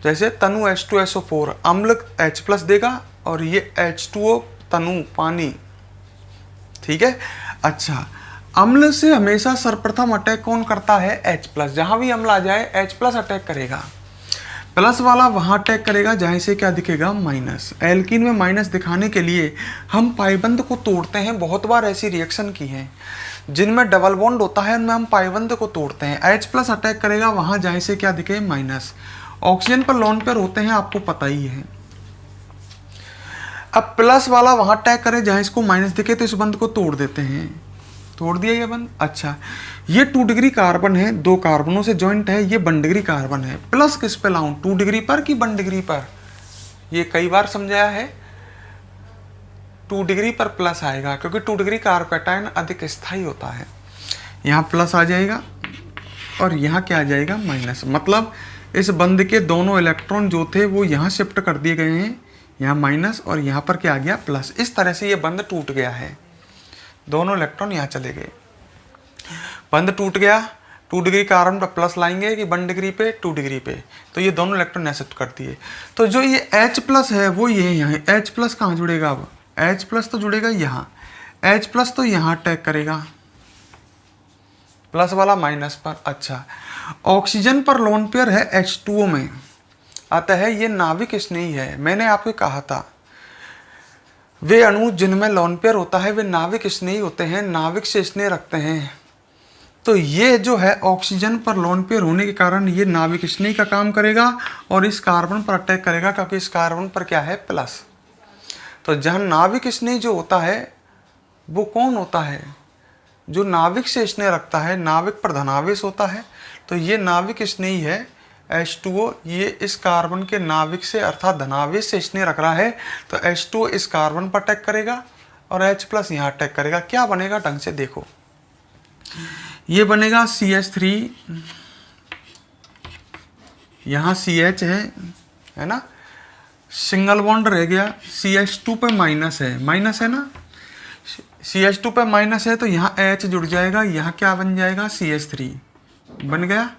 जैसे तनु H2SO4, अम्ल H+ देगा और ये H2O तनु पानी, ठीक है। अच्छा, अम्ल से हमेशा सर्वप्रथम अटैक कौन करता है, H+। जहां भी अम्ल आ जाए H+ अटैक करेगा, प्लस वाला वहां अटैक करेगा जहां से क्या दिखेगा, माइनस। एल्कीन में माइनस दिखाने के लिए हम पाइबंद को तोड़ते हैं। बहुत बार ऐसी रिएक्शन की है जिनमें डबल बॉन्ड होता है, उनमें हम पाइबंद को तोड़ते हैं। H+ अटैक करेगा वहां जहां से क्या दिखे, माइनस। ऑक्सीजन पर लोन पेयर होते हैं, आपको पता ही है। अब प्लस वाला वहां अटैक करे जहां इसको माइनस दिखे, तो इस बंद को तोड़ देते हैं। तोड़ दिया ये बंद। अच्छा, ये 2 डिग्री कार्बन है, 2 कार्बनों से जॉइंट है, ये 1 डिग्री कार्बन है। प्लस किस पे लाऊं, 2 डिग्री पर कि 1 डिग्री पर? ये कई बार समझाया है, 2 डिग्री पर प्लस आएगा, क्योंकि 2 डिग्री कार्बोकैटायन अधिक स्थायी होता है। यहाँ प्लस आ जाएगा और यहाँ क्या आ जाएगा, माइनस। मतलब इस बंद के दोनों इलेक्ट्रॉन जो थे वो यहाँ शिफ्ट कर दिए गए हैं, यहाँ माइनस और यहाँ पर क्या आ गया, प्लस। इस तरह से ये बंद टूट गया है, दोनों इलेक्ट्रॉन यहाँ चले गए, बंद टूट गया। 2 डिग्री कार्बन पर प्लस लाएंगे कि 1 डिग्री पे, 2 डिग्री पे, तो ये दोनों इलेक्ट्रॉन यहाँ शिफ्ट कर दिए। तो जो ये H+ है वो ये यहाँ है। H+ कहाँ जुड़ेगा, अब H+ तो जुड़ेगा यहाँ, H+ तो यहाँ अटैक करेगा, प्लस वाला माइनस पर। अच्छा, ऑक्सीजन पर लोन पेयर है H2O में, अतः है ये नाविक स्नेही है। मैंने आपको कहा था वे अणु जिनमें लोन पेयर होता है वे नाविक स्नेही होते हैं, नाविक से स्नेह रखते हैं। तो ये जो है ऑक्सीजन पर लोन पेयर होने के कारण ये नाविक स्नेही का काम करेगा और इस कार्बन पर अटैक करेगा, क्योंकि इस कार्बन पर क्या है, प्लस। तो जहाँ नाविक स्नेही जो होता है वो कौन होता है, जो नाविक से स्नेह रखता है, नाविक पर धनावेश होता है। तो ये नाविक स्नेही है H2O, ये इस कार्बन के नाविक से अर्थात धनावेश से स्नेह रख रहा है। तो H2O इस कार्बन पर अटैक करेगा और H+ यहाँ अटैक करेगा। क्या बनेगा, ढंग से देखो, ये बनेगा CH3, यहाँ CH है ना, सिंगल बॉन्ड रह गया, CH2 पे माइनस है ना, CH2 पे माइनस है, तो यहाँ H जुड़ जाएगा, यहाँ क्या बन जाएगा, CH3 बन गया।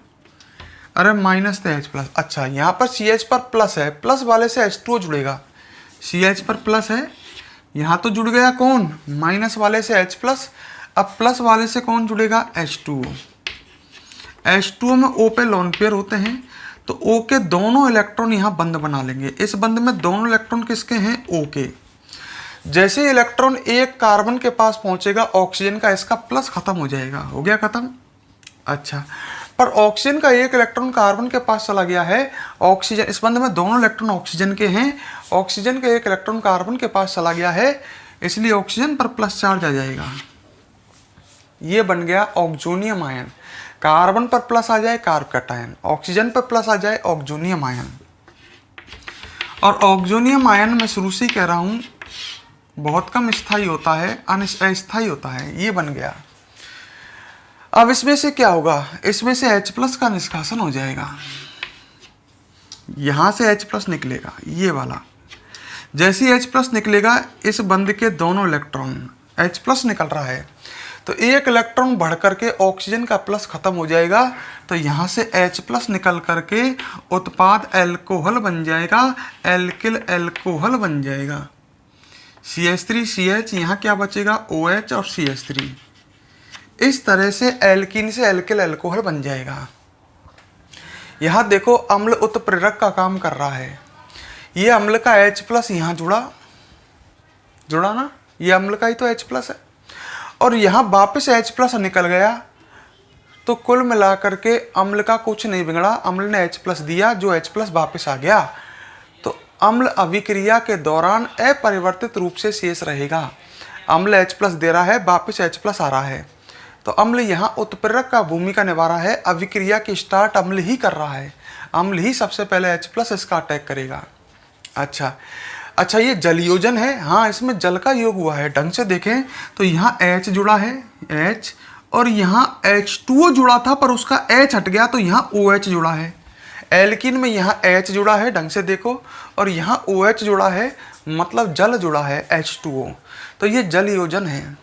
अरे माइनस तो H+। अच्छा, यहाँ पर CH पर प्लस है, प्लस वाले से H2O जुड़ेगा, CH पर प्लस है, यहाँ तो जुड़ गया कौन, माइनस वाले से H+। अब प्लस वाले से कौन जुड़ेगा, H2O। H2O में O पे लोन पेयर होते हैं, तो O के दोनों इलेक्ट्रॉन यहाँ बंद बना लेंगे। इस बंद में दोनों इलेक्ट्रॉन किसके हैं, O के। जैसे इलेक्ट्रॉन एक कार्बन के पास पहुंचेगा ऑक्सीजन का इसका प्लस खत्म हो जाएगा, हो गया खत्म। अच्छा, पर ऑक्सीजन का एक इलेक्ट्रॉन कार्बन के पास चला गया है, ऑक्सीजन इस बंध में दोनों इलेक्ट्रॉन ऑक्सीजन के हैं, ऑक्सीजन का एक इलेक्ट्रॉन कार्बन के पास चला गया है, इसलिए ऑक्सीजन पर प्लस चार्ज आ जाएगा। ये बन गया ऑक्सोनियम आयन। कार्बन पर प्लस आ जाए कार्ब कैटायन, ऑक्सीजन पर प्लस आ जाए ऑक्सोनियम आयन। और ऑक्सोनियम आयन मैं शुरू से ही कह रहा हूं बहुत कम स्थायी होता है, अस्थायी होता है। ये बन गया। अब इसमें से क्या होगा, इसमें से H+ का निष्कासन हो जाएगा, यहां से H+ निकलेगा, ये वाला। जैसे ही H+ निकलेगा, इस बंध के दोनों इलेक्ट्रॉन, H+ निकल रहा है तो एक इलेक्ट्रॉन बढ़ करके ऑक्सीजन का प्लस खत्म हो जाएगा, तो यहाँ से H+ निकल करके उत्पाद एल्कोहल बन जाएगा, एल्किल एल्कोहल बन जाएगा। CH3CH, यहाँ क्या बचेगा OH और CH3। इस तरह से एल्कीन से एल्किल एल्कोहल बन जाएगा। यहाँ देखो अम्ल उत्प्रेरक का काम कर रहा है। ये अम्ल का H+ यहाँ जुड़ा ना, ये अम्ल का ही तो H+ है, और यहाँ वापस H+ निकल गया, तो कुल मिलाकर के अम्ल का कुछ नहीं बिगड़ा। अम्ल ने H+ दिया, जो H+ वापस आ गया, तो अम्ल अभिक्रिया के दौरान अपरिवर्तित रूप से शेष रहेगा। अम्ल H+ दे रहा है, वापस H+ आ रहा है, तो अम्ल यहाँ उत्प्रेरक का भूमिका निभा रहा है। अभिक्रिया की स्टार्ट अम्ल ही कर रहा है, अम्ल ही सबसे पहले H+ इसका अटैक करेगा। अच्छा, ये जल योजन है। हाँ, इसमें जल का योग हुआ है। ढंग से देखें तो यहाँ H जुड़ा है, H, और यहाँ H2O जुड़ा था पर उसका H हट गया, तो यहाँ OH जुड़ा है। एल्कीन में यहाँ H जुड़ा है, ढंग से देखो, और यहाँ OH जुड़ा है, मतलब जल जुड़ा है H2O, तो ये जल योजन है।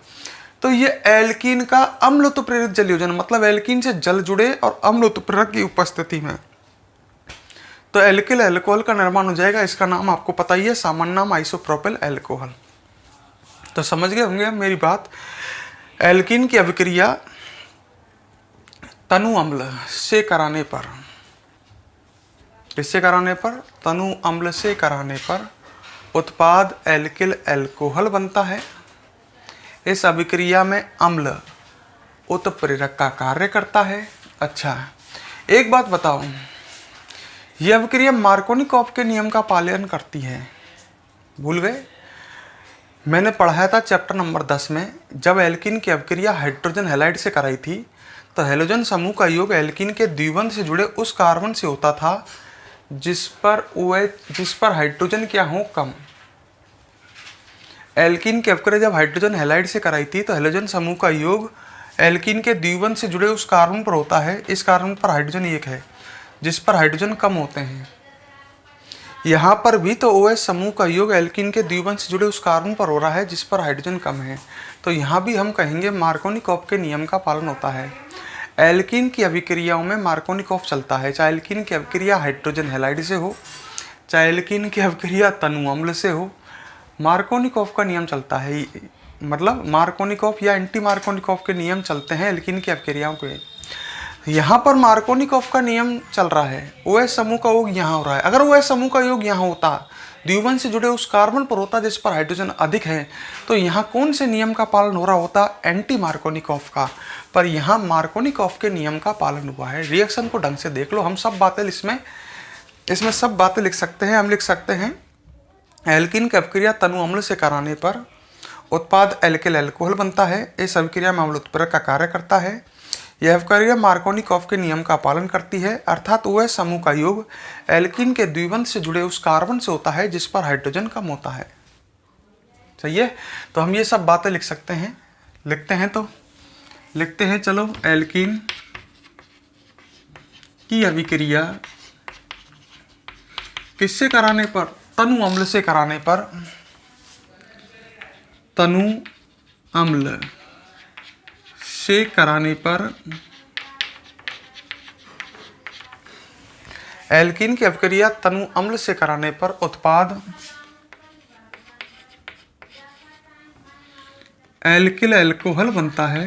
तो ये एल्कीन का अम्ल उत्प्रेरित जल योजन, मतलब एल्कीन से जल जुड़े और अम्ल उत्प्रेरक की उपस्थिति में, तो एल्किल एल्कोहल का निर्माण हो जाएगा। इसका नाम आपको पता ही है, सामान्य नाम आइसोप्रोपिल एल्कोहल। तो समझ गए होंगे मेरी बात। एल्कीन की अभिक्रिया तनु अम्ल से कराने पर, किससे कराने पर, तनु अम्ल से कराने पर उत्पाद एल्किल एल्कोहल बनता है। इस अभिक्रिया में अम्ल उत्प्रेरक का कार्य करता है। अच्छा, एक बात बताओ, यह अभिक्रिया मार्कोनिकॉफ के नियम का पालन करती है। भूल गए? मैंने पढ़ाया था चैप्टर नंबर 10 में, जब एल्कीन की अभिक्रिया हाइड्रोजन हैलाइड से कराई थी, तो हैलोजन समूह का योग एल्कीन के द्विबंध से जुड़े उस कार्बन से होता था जिस पर हाइड्रोजन क्या हो कम। एल्कीन की अभिक्रिया जब हाइड्रोजन हैलाइड से कराई थी, तो हैलोजन समूह का योग एल्कीन के द्विबंध से जुड़े उस कार्बन पर होता है। इस कार्बन पर हाइड्रोजन एक है, जिस पर हाइड्रोजन कम होते हैं। यहाँ पर भी तो OH समूह का योग एल्कीन के द्विबंध से जुड़े उस कार्बन पर हो रहा है जिस पर हाइड्रोजन कम है, तो यहाँ भी हम कहेंगे मार्कोनिकॉफ के नियम का पालन होता है। एल्कीन की अभिक्रियाओं में मार्कोनिकॉफ चलता है, चाहे एल्कीन की अभिक्रिया हाइड्रोजन हैलाइड से हो, चाहे एल्कीन की अभिक्रिया तनु अम्ल से हो, मार्कोनिकॉफ का नियम चलता है। मतलब मार्कोनिकॉफ या एंटी मार्कोनिकॉफ के नियम चलते हैं एल्कीन की अभिक्रियाओं के। यहाँ पर मार्कोनिकॉफ का नियम चल रहा है, OH समूह का योग यहाँ हो रहा है। अगर OH समूह का योग यहाँ होता, द्विबंध से जुड़े उस कार्बन पर होता जिस पर हाइड्रोजन अधिक है, तो यहाँ कौन से नियम का पालन हो रहा होता, एंटी मार्कोनिकॉफ का। पर यहाँ मार्कोनिकॉफ के नियम का पालन हुआ है। रिएक्शन को ढंग से देख लो, हम सब बातें इसमें सब बातें लिख सकते हैं। हम लिख सकते हैं एल्कीन की अभिक्रिया तनु अम्ल से कराने पर उत्पाद एल्किल एल्कोहल बनता है। इस अभिक्रिया में अम्ल उत्प्रेरक का कार्य करता है। यह अभिक्रिया मार्कोनिकॉफ के नियम का पालन करती है, अर्थात OH समूह का योग एल्कीन के द्विबंध से जुड़े उस कार्बन से होता है जिस पर हाइड्रोजन कम होता है। सही है? तो हम ये सब बातें लिख सकते हैं। लिखते हैं चलो। एल्कीन की अभिक्रिया किससे कराने पर, तनु अम्ल से कराने पर, तनु अम्ल से कराने पर एल्कीन की अभिक्रिया तनु अम्ल से कराने पर उत्पाद एल्किल एल्कोहल बनता है।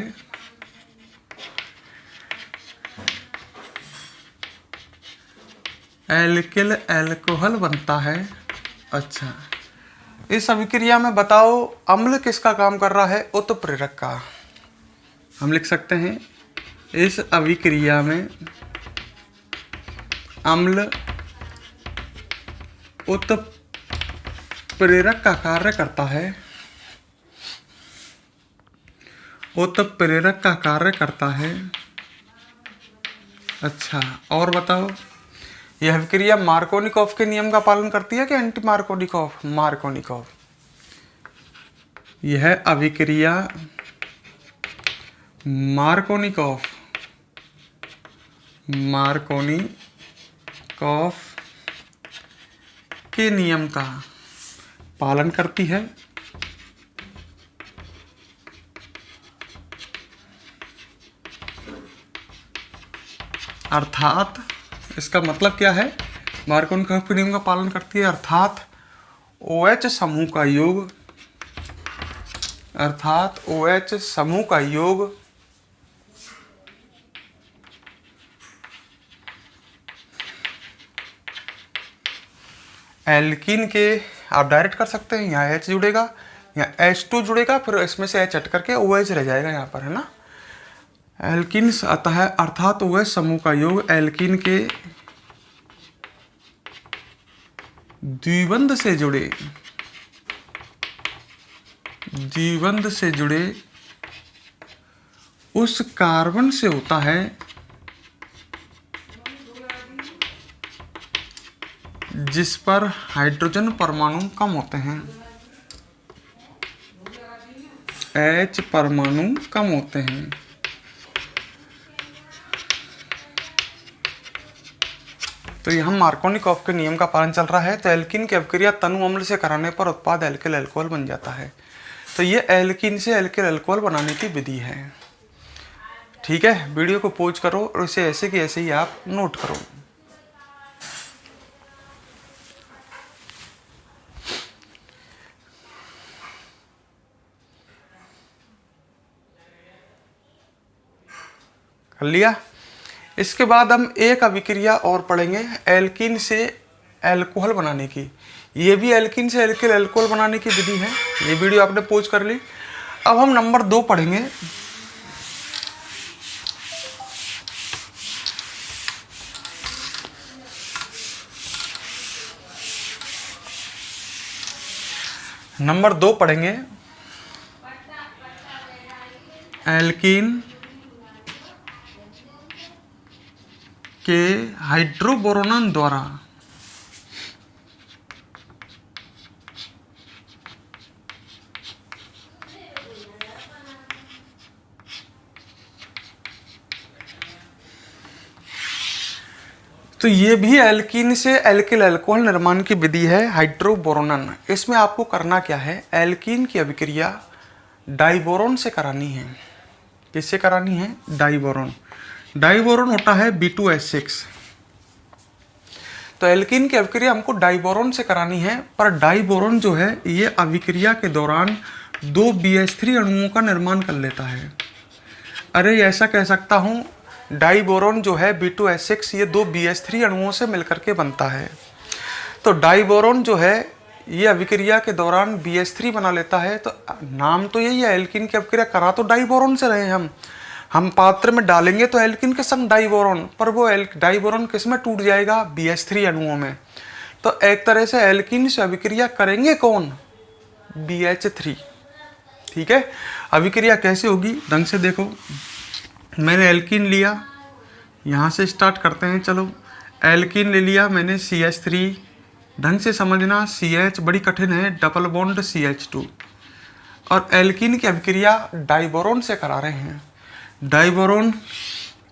एल्किल एल्कोहल बनता है। अच्छा, इस अभिक्रिया में बताओ अम्ल किसका काम कर रहा है? उत्प्रेरक का। हम लिख सकते हैं इस अभिक्रिया में अम्ल उत्प्रेरक का कार्य करता है, उत्प्रेरक का कार्य करता है। अच्छा, और बताओ यह अभिक्रिया मार्कोनिकॉफ के नियम का पालन करती है कि एंटी मार्कोनिकॉफ? मार्कोनिकॉफ। यह अभिक्रिया मार्कोनिकॉफ के नियम का पालन करती है। अर्थात इसका मतलब क्या है? मार्कोनिकॉफ के नियम का पालन करती है अर्थात OH समूह का योग, अर्थात OH समूह का योग एल्कीन के, आप डायरेक्ट कर सकते हैं, यहाँ H जुड़ेगा, यहाँ H2 जुड़ेगा, फिर इसमें से H हट करके OH रह जाएगा यहाँ पर, है ना। एल्कीन आता है अर्थात OH समूह का योग एल्कीन के द्विबंध से जुड़े उस कार्बन से होता है जिस पर हाइड्रोजन परमाणु कम होते हैं, H परमाणु कम होते हैं। तो यहाँ मार्कोनिकॉफ के नियम का पालन चल रहा है। तो एल्कीन की अभिक्रिया तनु अम्ल से कराने पर उत्पाद एल्किल अल्कोहल बन जाता है। तो ये एल्कीन से एल्किल अल्कोहल बनाने की विधि है। ठीक है, वीडियो को पॉज करो और इसे ऐसे कि ऐसे ही आप नोट करो। कर लिया। इसके बाद हम एक अभिक्रिया और पढ़ेंगे एल्कीन से अल्कोहल बनाने की। ये भी एल्कीन से एल्किल अल्कोहल बनाने की विधि है। ये वीडियो आपने पॉज कर ली। अब हम नंबर 2 पढ़ेंगे। नंबर 2 पढ़ेंगे एल्कीन के हाइड्रोबोरोनन द्वारा तो ये भी एल्कीन से एल्किल अल्कोहल निर्माण की विधि है हाइड्रोबोरोनन। इसमें आपको करना क्या है? एल्कीन की अभिक्रिया डाइबोरोन से करानी है। किससे करानी है? डाइबोरोन। डाइबोरोन होता है B2H6। तो एल्कीन की अभिक्रिया हमको डाइबोरोन से करानी है, पर डाइबोरोन जो है ये अभिक्रिया के दौरान 2 BH3 अणुओं का निर्माण कर लेता है। अरे ऐसा कह सकता हूँ, डाइबोरोन जो है B2H6 ये 2 BH3 अणुओं से मिलकर के बनता है। तो डाइबोरोन जो है ये अभिक्रिया के दौरान BH3 बना लेता है। तो नाम तो यही है, एल्कीन की अभिक्रिया करा तो डाइबोरोन से रहे हम पात्र में डालेंगे तो एल्कीन के संग डाइबोरोन, पर वो डाइबोरोन किस में टूट जाएगा? BH3 अणुओं में। तो एक तरह से एल्कीन से अभिक्रिया करेंगे कौन? BH3। ठीक है, अभिक्रिया कैसे होगी ढंग से देखो। मैंने एल्कीन लिया, यहाँ से स्टार्ट करते हैं। चलो, एल्कीन ले लिया मैंने CH3। ढंग से समझना, CH बड़ी कठिन है, डबल बॉन्ड CH2। और एल्कीन की अभिक्रिया डाइबोरोन से करा रहे हैं। डाइबोरोन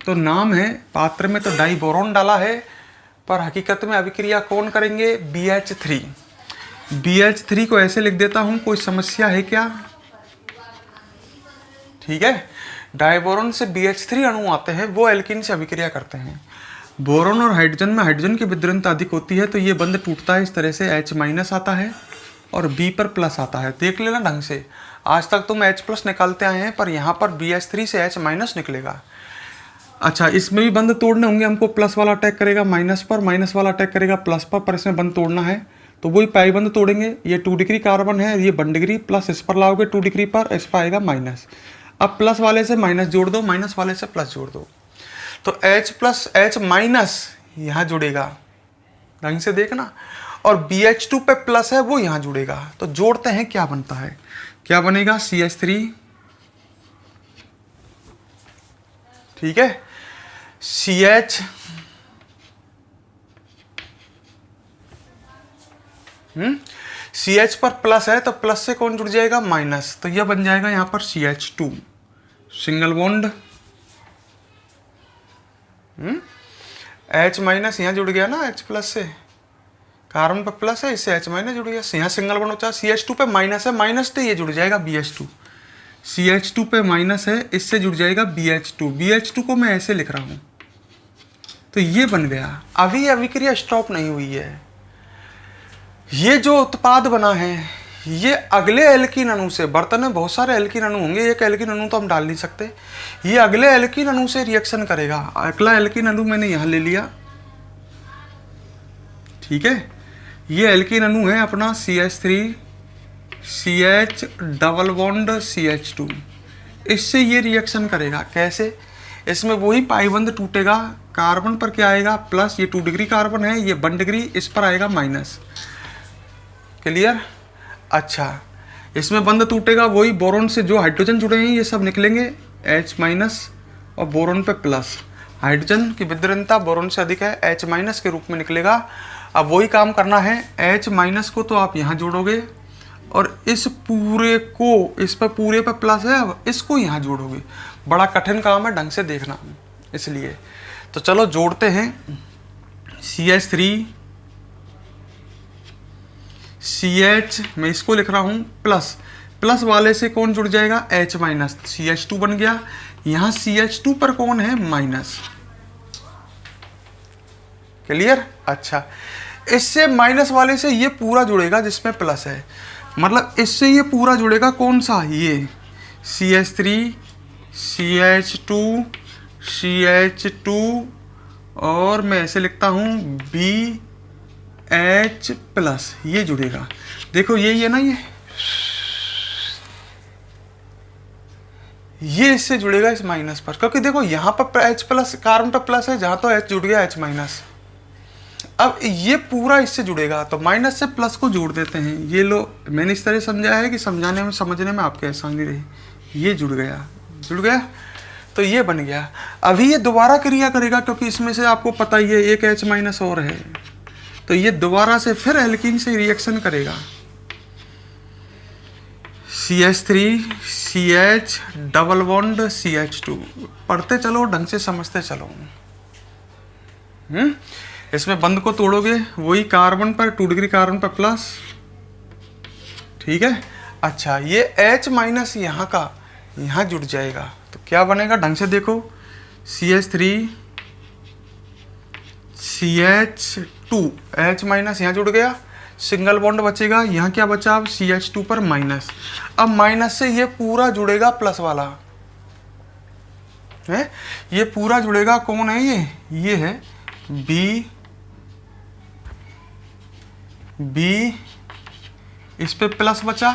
तो नाम है, पात्र में तो डाइबोरोन डाला है, पर हकीकत में अभिक्रिया कौन करेंगे? BH3। BH3 को ऐसे लिख देता हूँ, कोई समस्या है क्या? ठीक है, डाइबोरोन से BH3 अणु आते हैं, वो एल्कीन से अभिक्रिया करते हैं। बोरोन और हाइड्रोजन में हाइड्रोजन की विद्युलता अधिक होती है, तो ये बंध टूटता है इस तरह से, H- आता है और B पर प्लस आता है। देख लेना ढंग से, आज तक तुम H+ निकालते आए हैं, पर यहाँ पर BH3 से H- निकलेगा। अच्छा, इसमें भी बंध तोड़ने होंगे हमको। प्लस वाला अटैक करेगा माइनस पर, माइनस वाला अटैक करेगा प्लस पर इसमें बंध तोड़ना है। तो वही पाइबंद तोड़ेंगे। ये 2 डिग्री कार्बन है, ये 1 डिग्री, प्लस इस पर लाओगे 2 डिग्री पर, इस पर आएगा माइनस। अब प्लस वाले से माइनस जोड़ दो, माइनस वाले से प्लस जोड़ दो, तो H प्लस H माइनस यहाँ जुड़ेगा, ढंग से देखना, और BH2 पे प्लस है वो यहाँ जुड़ेगा। तो जोड़ते हैं, क्या बनता है, क्या बनेगा, CH3, ठीक है, CH, CH पर प्लस है तो प्लस से कौन जुड़ जाएगा, माइनस, तो यह बन जाएगा यहाँ पर CH2, single bond, H minus यहाँ जुड़ गया ना, H प्लस से, कार्बन पर प्लस है, इससे H माइनस जुड़ गया, यहाँ सिंगल बॉन्ड होता है। CH2 पे माइनस है, माइनस से ये जुड़ जाएगा BH2, CH2 पे माइनस है, इससे जुड़ जाएगा BH2, BH2 को मैं ऐसे लिख रहा हूँ, तो ये बन गया। अभी अभिक्रिया स्टॉप नहीं हुई है, ये जो उत्पाद बना है ये अगले एल्कीन अणु से, बर्तन में बहुत सारे एल्कीन अणु होंगे, एक एल्कीन अणु तो हम डाल नहीं सकते, ये अगले एल्कीन अणु से रिएक्शन करेगा। अगला एल्कीन अणु मैंने यहाँ ले लिया, ठीक है, ये एल्कीन अणु है अपना CH3 CH double bond CH2, इससे ये रिएक्शन करेगा। कैसे, इसमें वही पाइबंद टूटेगा, कार्बन पर क्या आएगा, प्लस, ये 2 डिग्री कार्बन है, ये 1 डिग्री, इस पर आएगा माइनस, क्लियर। अच्छा, इसमें बंद टूटेगा, वही बोरोन से जो हाइड्रोजन जुड़े हैं ये सब निकलेंगे, H माइनस, और बोरोन पे प्लस, हाइड्रोजन की विद्युतता बोरोन से अधिक है, H माइनस के रूप में निकलेगा। अब वही काम करना है, H माइनस को तो आप यहाँ जोड़ोगे, और इस पूरे को, इस पर पूरे पर प्लस है, अब इसको यहाँ जोड़ोगे। बड़ा कठिन काम है, ढंग से देखना, इसलिए तो चलो जोड़ते हैं। CH3 CH, मैं इसको लिख रहा हूँ प्लस, प्लस वाले से कौन जुड़ जाएगा, H माइनस, CH2 बन गया। यहाँ CH2 पर कौन है, माइनस, क्लियर। अच्छा, इससे माइनस वाले से ये पूरा जुड़ेगा जिसमें प्लस है, मतलब इससे ये पूरा जुड़ेगा, कौन सा, ये CH3 CH2 CH2, और मैं ऐसे लिखता हूँ BH प्लस, ये जुड़ेगा। देखो यही है ना, ये इससे जुड़ेगा इस माइनस पर, क्योंकि देखो यहाँ पर H प्लस, कार्बन पर प्लस है, जहाँ तो H जुड़ गया H माइनस। अब ये पूरा इससे जुड़ेगा, तो माइनस से प्लस को जोड़ देते हैं। ये लो, मैंने इस तरह समझाया है कि समझाने में, समझने में आपके आसानी रही। ये जुड़ गया, जुड़ गया, तो ये बन गया। अभी ये दोबारा क्रिया करेगा, क्योंकि इसमें से आपको पता ही है एक H माइनस और है, तो ये दोबारा से फिर एल्कीन से रिएक्शन करेगा। CH3 CH double bond CH2, पढ़ते चलो, ढंग से समझते चलो। इसमें बंद को तोड़ोगे, वही कार्बन पर 2 डिग्री कार्बन पर प्लस, ठीक है। अच्छा, ये H माइनस यहाँ का यहाँ जुड़ जाएगा, तो क्या बनेगा, ढंग से देखो, CH3 CH2, H माइनस यहाँ जुड़ गया, सिंगल बॉन्ड बचेगा, यहाँ क्या बचा, अब CH2 पर माइनस। अब माइनस से ये पूरा जुड़ेगा प्लस वाला है, ये पूरा जुड़ेगा, कौन है ये है B, इस पे प्लस बचा,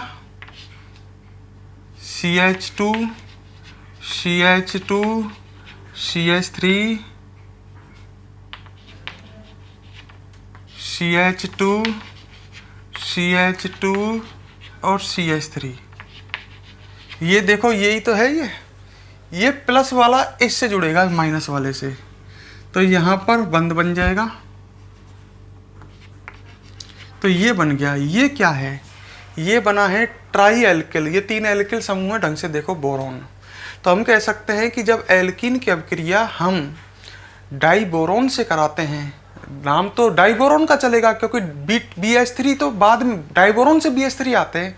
CH2 CH2 CH3 CH2 CH2 और CH3, ये देखो यही तो है, ये प्लस वाला इससे जुड़ेगा माइनस वाले से, तो यहाँ पर बंद बन जाएगा, तो ये बन गया। ये क्या है, ये बना है ट्राई एल्किल, ये 3 एल्किल समूह है, ढंग से देखो, बोरोन। तो हम कह सकते हैं कि जब एल्कीन की अभिक्रिया हम डाइबोरोन से कराते हैं, नाम तो डाइबोरोन का चलेगा क्योंकि BH3 तो बाद में डाइबोरोन से BH3 आते हैं,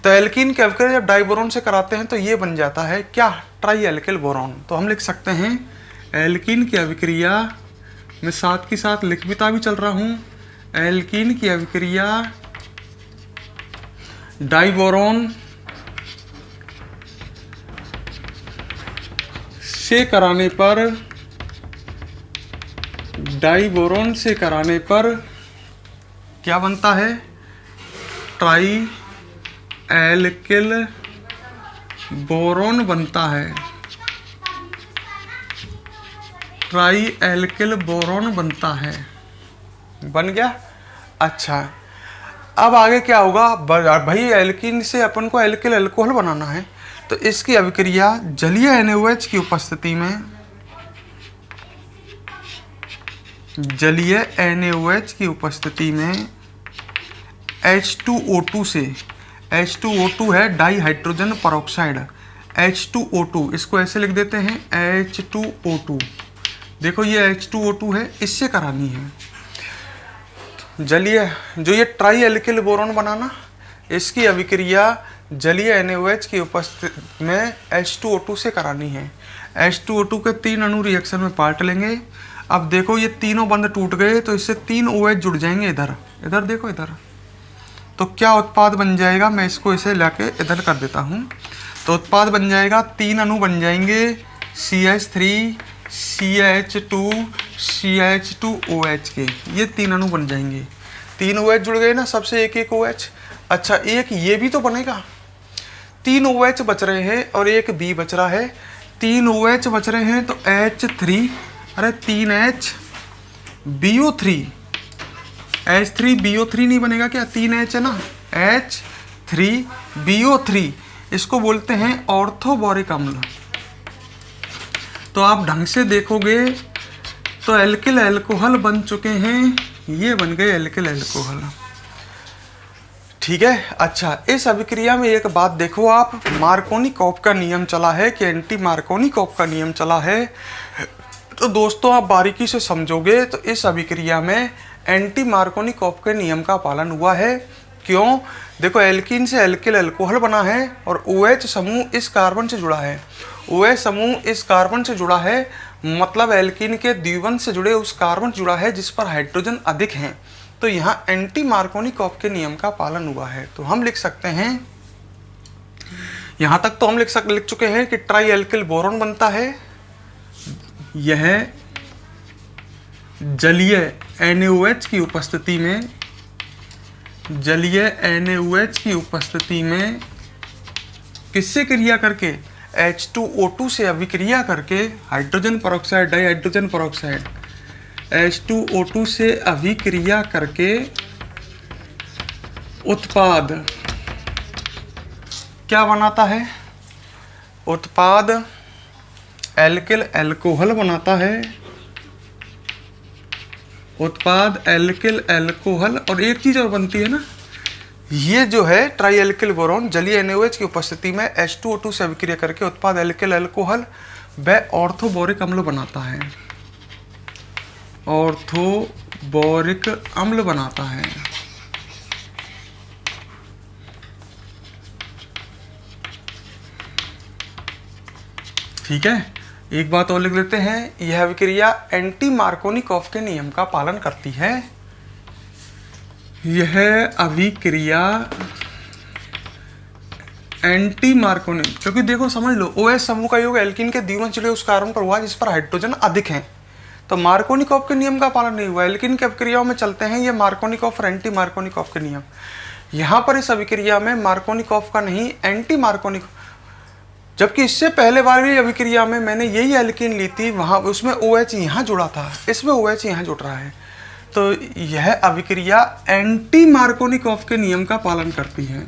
तो एल्कीन की अभिक्रिया जब डाइबोरोन से कराते हैं तो ये बन जाता है क्या, ट्राई एल्किल बोरोन। तो हम लिख सकते हैं एल्कीन की अभिक्रिया, मैं साथ के साथ लिखता भी चल रहा हूँ, एल्कीन की अभिक्रिया डाइबोरोन से कराने पर, डाइबोरोन से कराने पर क्या बनता है, ट्राई एल्किल बोरोन बनता है, ट्राई एल्किल बोरोन बनता है। बन गया। अच्छा, अब आगे क्या होगा भाई, एल्कीन से अपन को एल्किल अल्कोहल बनाना है, तो इसकी अभिक्रिया जलीय NaOH की उपस्थिति में, जलीय NaOH की उपस्थिति में H2O2 से, H2O2 है डाई हाइड्रोजन परऑक्साइड, H2O2 इसको ऐसे लिख देते हैं H2O2। देखो ये H2O2 है, इससे करानी है जलीय, जो ये ट्राई एल्किल बोरोन बनाना, इसकी अभिक्रिया जलीय NaOH की उपस्थिति में H2O2 से करानी है। H2O2 के 3 अणु रिएक्शन में पार्ट लेंगे। अब देखो ये तीनों बंध टूट गए, तो इससे 3 OH जुड़ जाएंगे इधर, इधर देखो इधर, तो क्या उत्पाद बन जाएगा, मैं इसको इसे लाके इधर कर देता हूँ। तो उत्पाद बन जाएगा, 3 अणु बन जाएंगे CH3 CH2 CH2OH के, ये 3 अणु बन जाएंगे। 3 OH जुड़ गए ना, सबसे एक एक OH। अच्छा, एक ये भी तो बनेगा, 3 OH बच रहे हैं और एक B बच रहा है, 3 OH बच रहे हैं तो H3, अरे 3H BO3, H3BO3 नहीं बनेगा क्या, 3H है ना, H3BO3, इसको बोलते हैं ऑर्थोबोरिक अम्ल। तो आप ढंग से देखोगे तो एल्किल अल्कोहल बन चुके हैं, ये बन गए एल्किल अल्कोहल। ठीक है। अच्छा, इस अभिक्रिया में एक बात देखो आप, मार्कोनिकॉफ का नियम चला है कि एंटी मार्कोनिकॉफ का नियम चला है। तो दोस्तों आप बारीकी से समझोगे तो इस अभिक्रिया में एंटी मार्कोनिकॉफ के नियम का पालन हुआ है। क्यों? देखो, एल्कीन से एल्किल अल्कोहल बना है और OH समूह इस कार्बन से जुड़ा है, OH समूह इस कार्बन से जुड़ा है, मतलब एल्कीन के द्विबंध से जुड़े उस कार्बन से जुड़ा है जिस पर हाइड्रोजन अधिक हैं। तो यहाँ एंटी मार्कोनिकॉफ के नियम का पालन हुआ है। तो हम लिख सकते हैं, यहाँ तक तो हम लिख चुके हैं कि ट्राई एल्किल बोरोन बनता है, यह जलीय NaOH की उपस्थिति में, जलीय NaOH की उपस्थिति में किससे क्रिया करके, H2O2 से अभिक्रिया करके, hydrogen peroxide, di hydrogen peroxide, H2O2 से अभिक्रिया करके उत्पाद क्या बनाता है, उत्पाद एल्किल अल्कोहल बनाता है, उत्पाद एल्किल अल्कोहल। और एक चीज और बनती है ना, ये जो है ट्राई एल्किल बोरोन जलीय NaOH की उपस्थिति में H2O2 से अभिक्रिया करके उत्पाद एल्किल अल्कोहल व ऑर्थोबोरिक अम्ल बनाता है, ऑर्थोबोरिक अम्ल बनाता है। ठीक है, एक बात और लिख लेते हैं, यह अभिक्रिया एंटी मार्कोनिकॉफ के नियम का पालन करती है। यह अभिक्रिया एंटी मार्कोनिक, क्योंकि देखो समझ लो, OH समूह का योग एल्कीन के द्विबंध जुड़े उस कार्बन पर हुआ जिस पर हाइड्रोजन अधिक हैं, तो मार्कोनिकॉफ के नियम का पालन नहीं हुआ। एल्कीन की अभिक्रियाओं में चलते हैं ये मार्कोनिकॉफ और एंटी मार्कोनिकॉफ के नियम। यहाँ पर इस अभिक्रिया में मार्कोनिकॉफ का नहीं, एंटी मार्कोनिकॉफ, जबकि इससे पहले बार भी अभिक्रिया में मैंने यही एल्कीन ली थी, वहाँ उसमें OH यहाँ जुड़ा था, इसमें OH यहाँ जुड़ रहा है। तो यह अभिक्रिया एंटी मार्कोनिकॉफ के नियम का पालन करती है।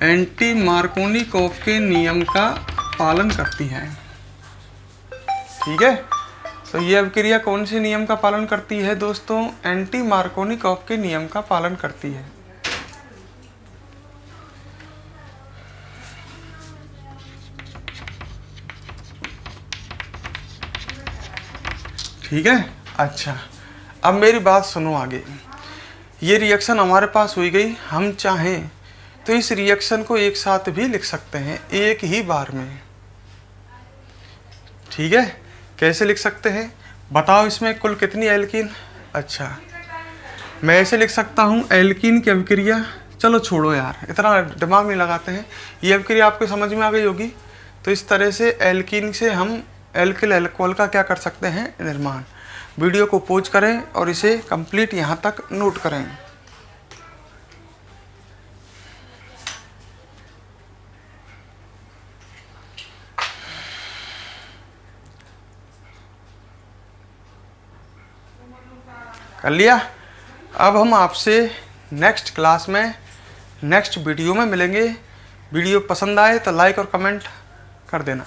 एंटी मार्कोनिकॉफ के नियम का पालन करती है। ठीक है, तो यह अभिक्रिया कौन से नियम का पालन करती है दोस्तों? एंटी मार्कोनिकॉफ के नियम का पालन करती है। ठीक है। अच्छा, अब मेरी बात सुनो आगे। ये रिएक्शन हमारे पास हुई गई, हम चाहें तो इस रिएक्शन को एक साथ भी लिख सकते हैं, एक ही बार में। ठीक है, कैसे लिख सकते हैं बताओ? इसमें कुल कितनी एल्कीन? अच्छा, मैं ऐसे लिख सकता हूँ, एल्कीन की अभिक्रिया, चलो छोड़ो यार, इतना दिमाग नहीं लगाते हैं, ये अभिक्रिया आपको समझ में आ गई होगी। तो इस तरह से एल्कीन से हम एल्किल अल्कोहल का क्या कर सकते हैं, निर्माण। वीडियो को पॉज करें और इसे कंप्लीट यहाँ तक नोट करें। कर लिया। अब हम आपसे नेक्स्ट क्लास में नेक्स्ट वीडियो में मिलेंगे। वीडियो पसंद आए तो लाइक और कमेंट कर देना।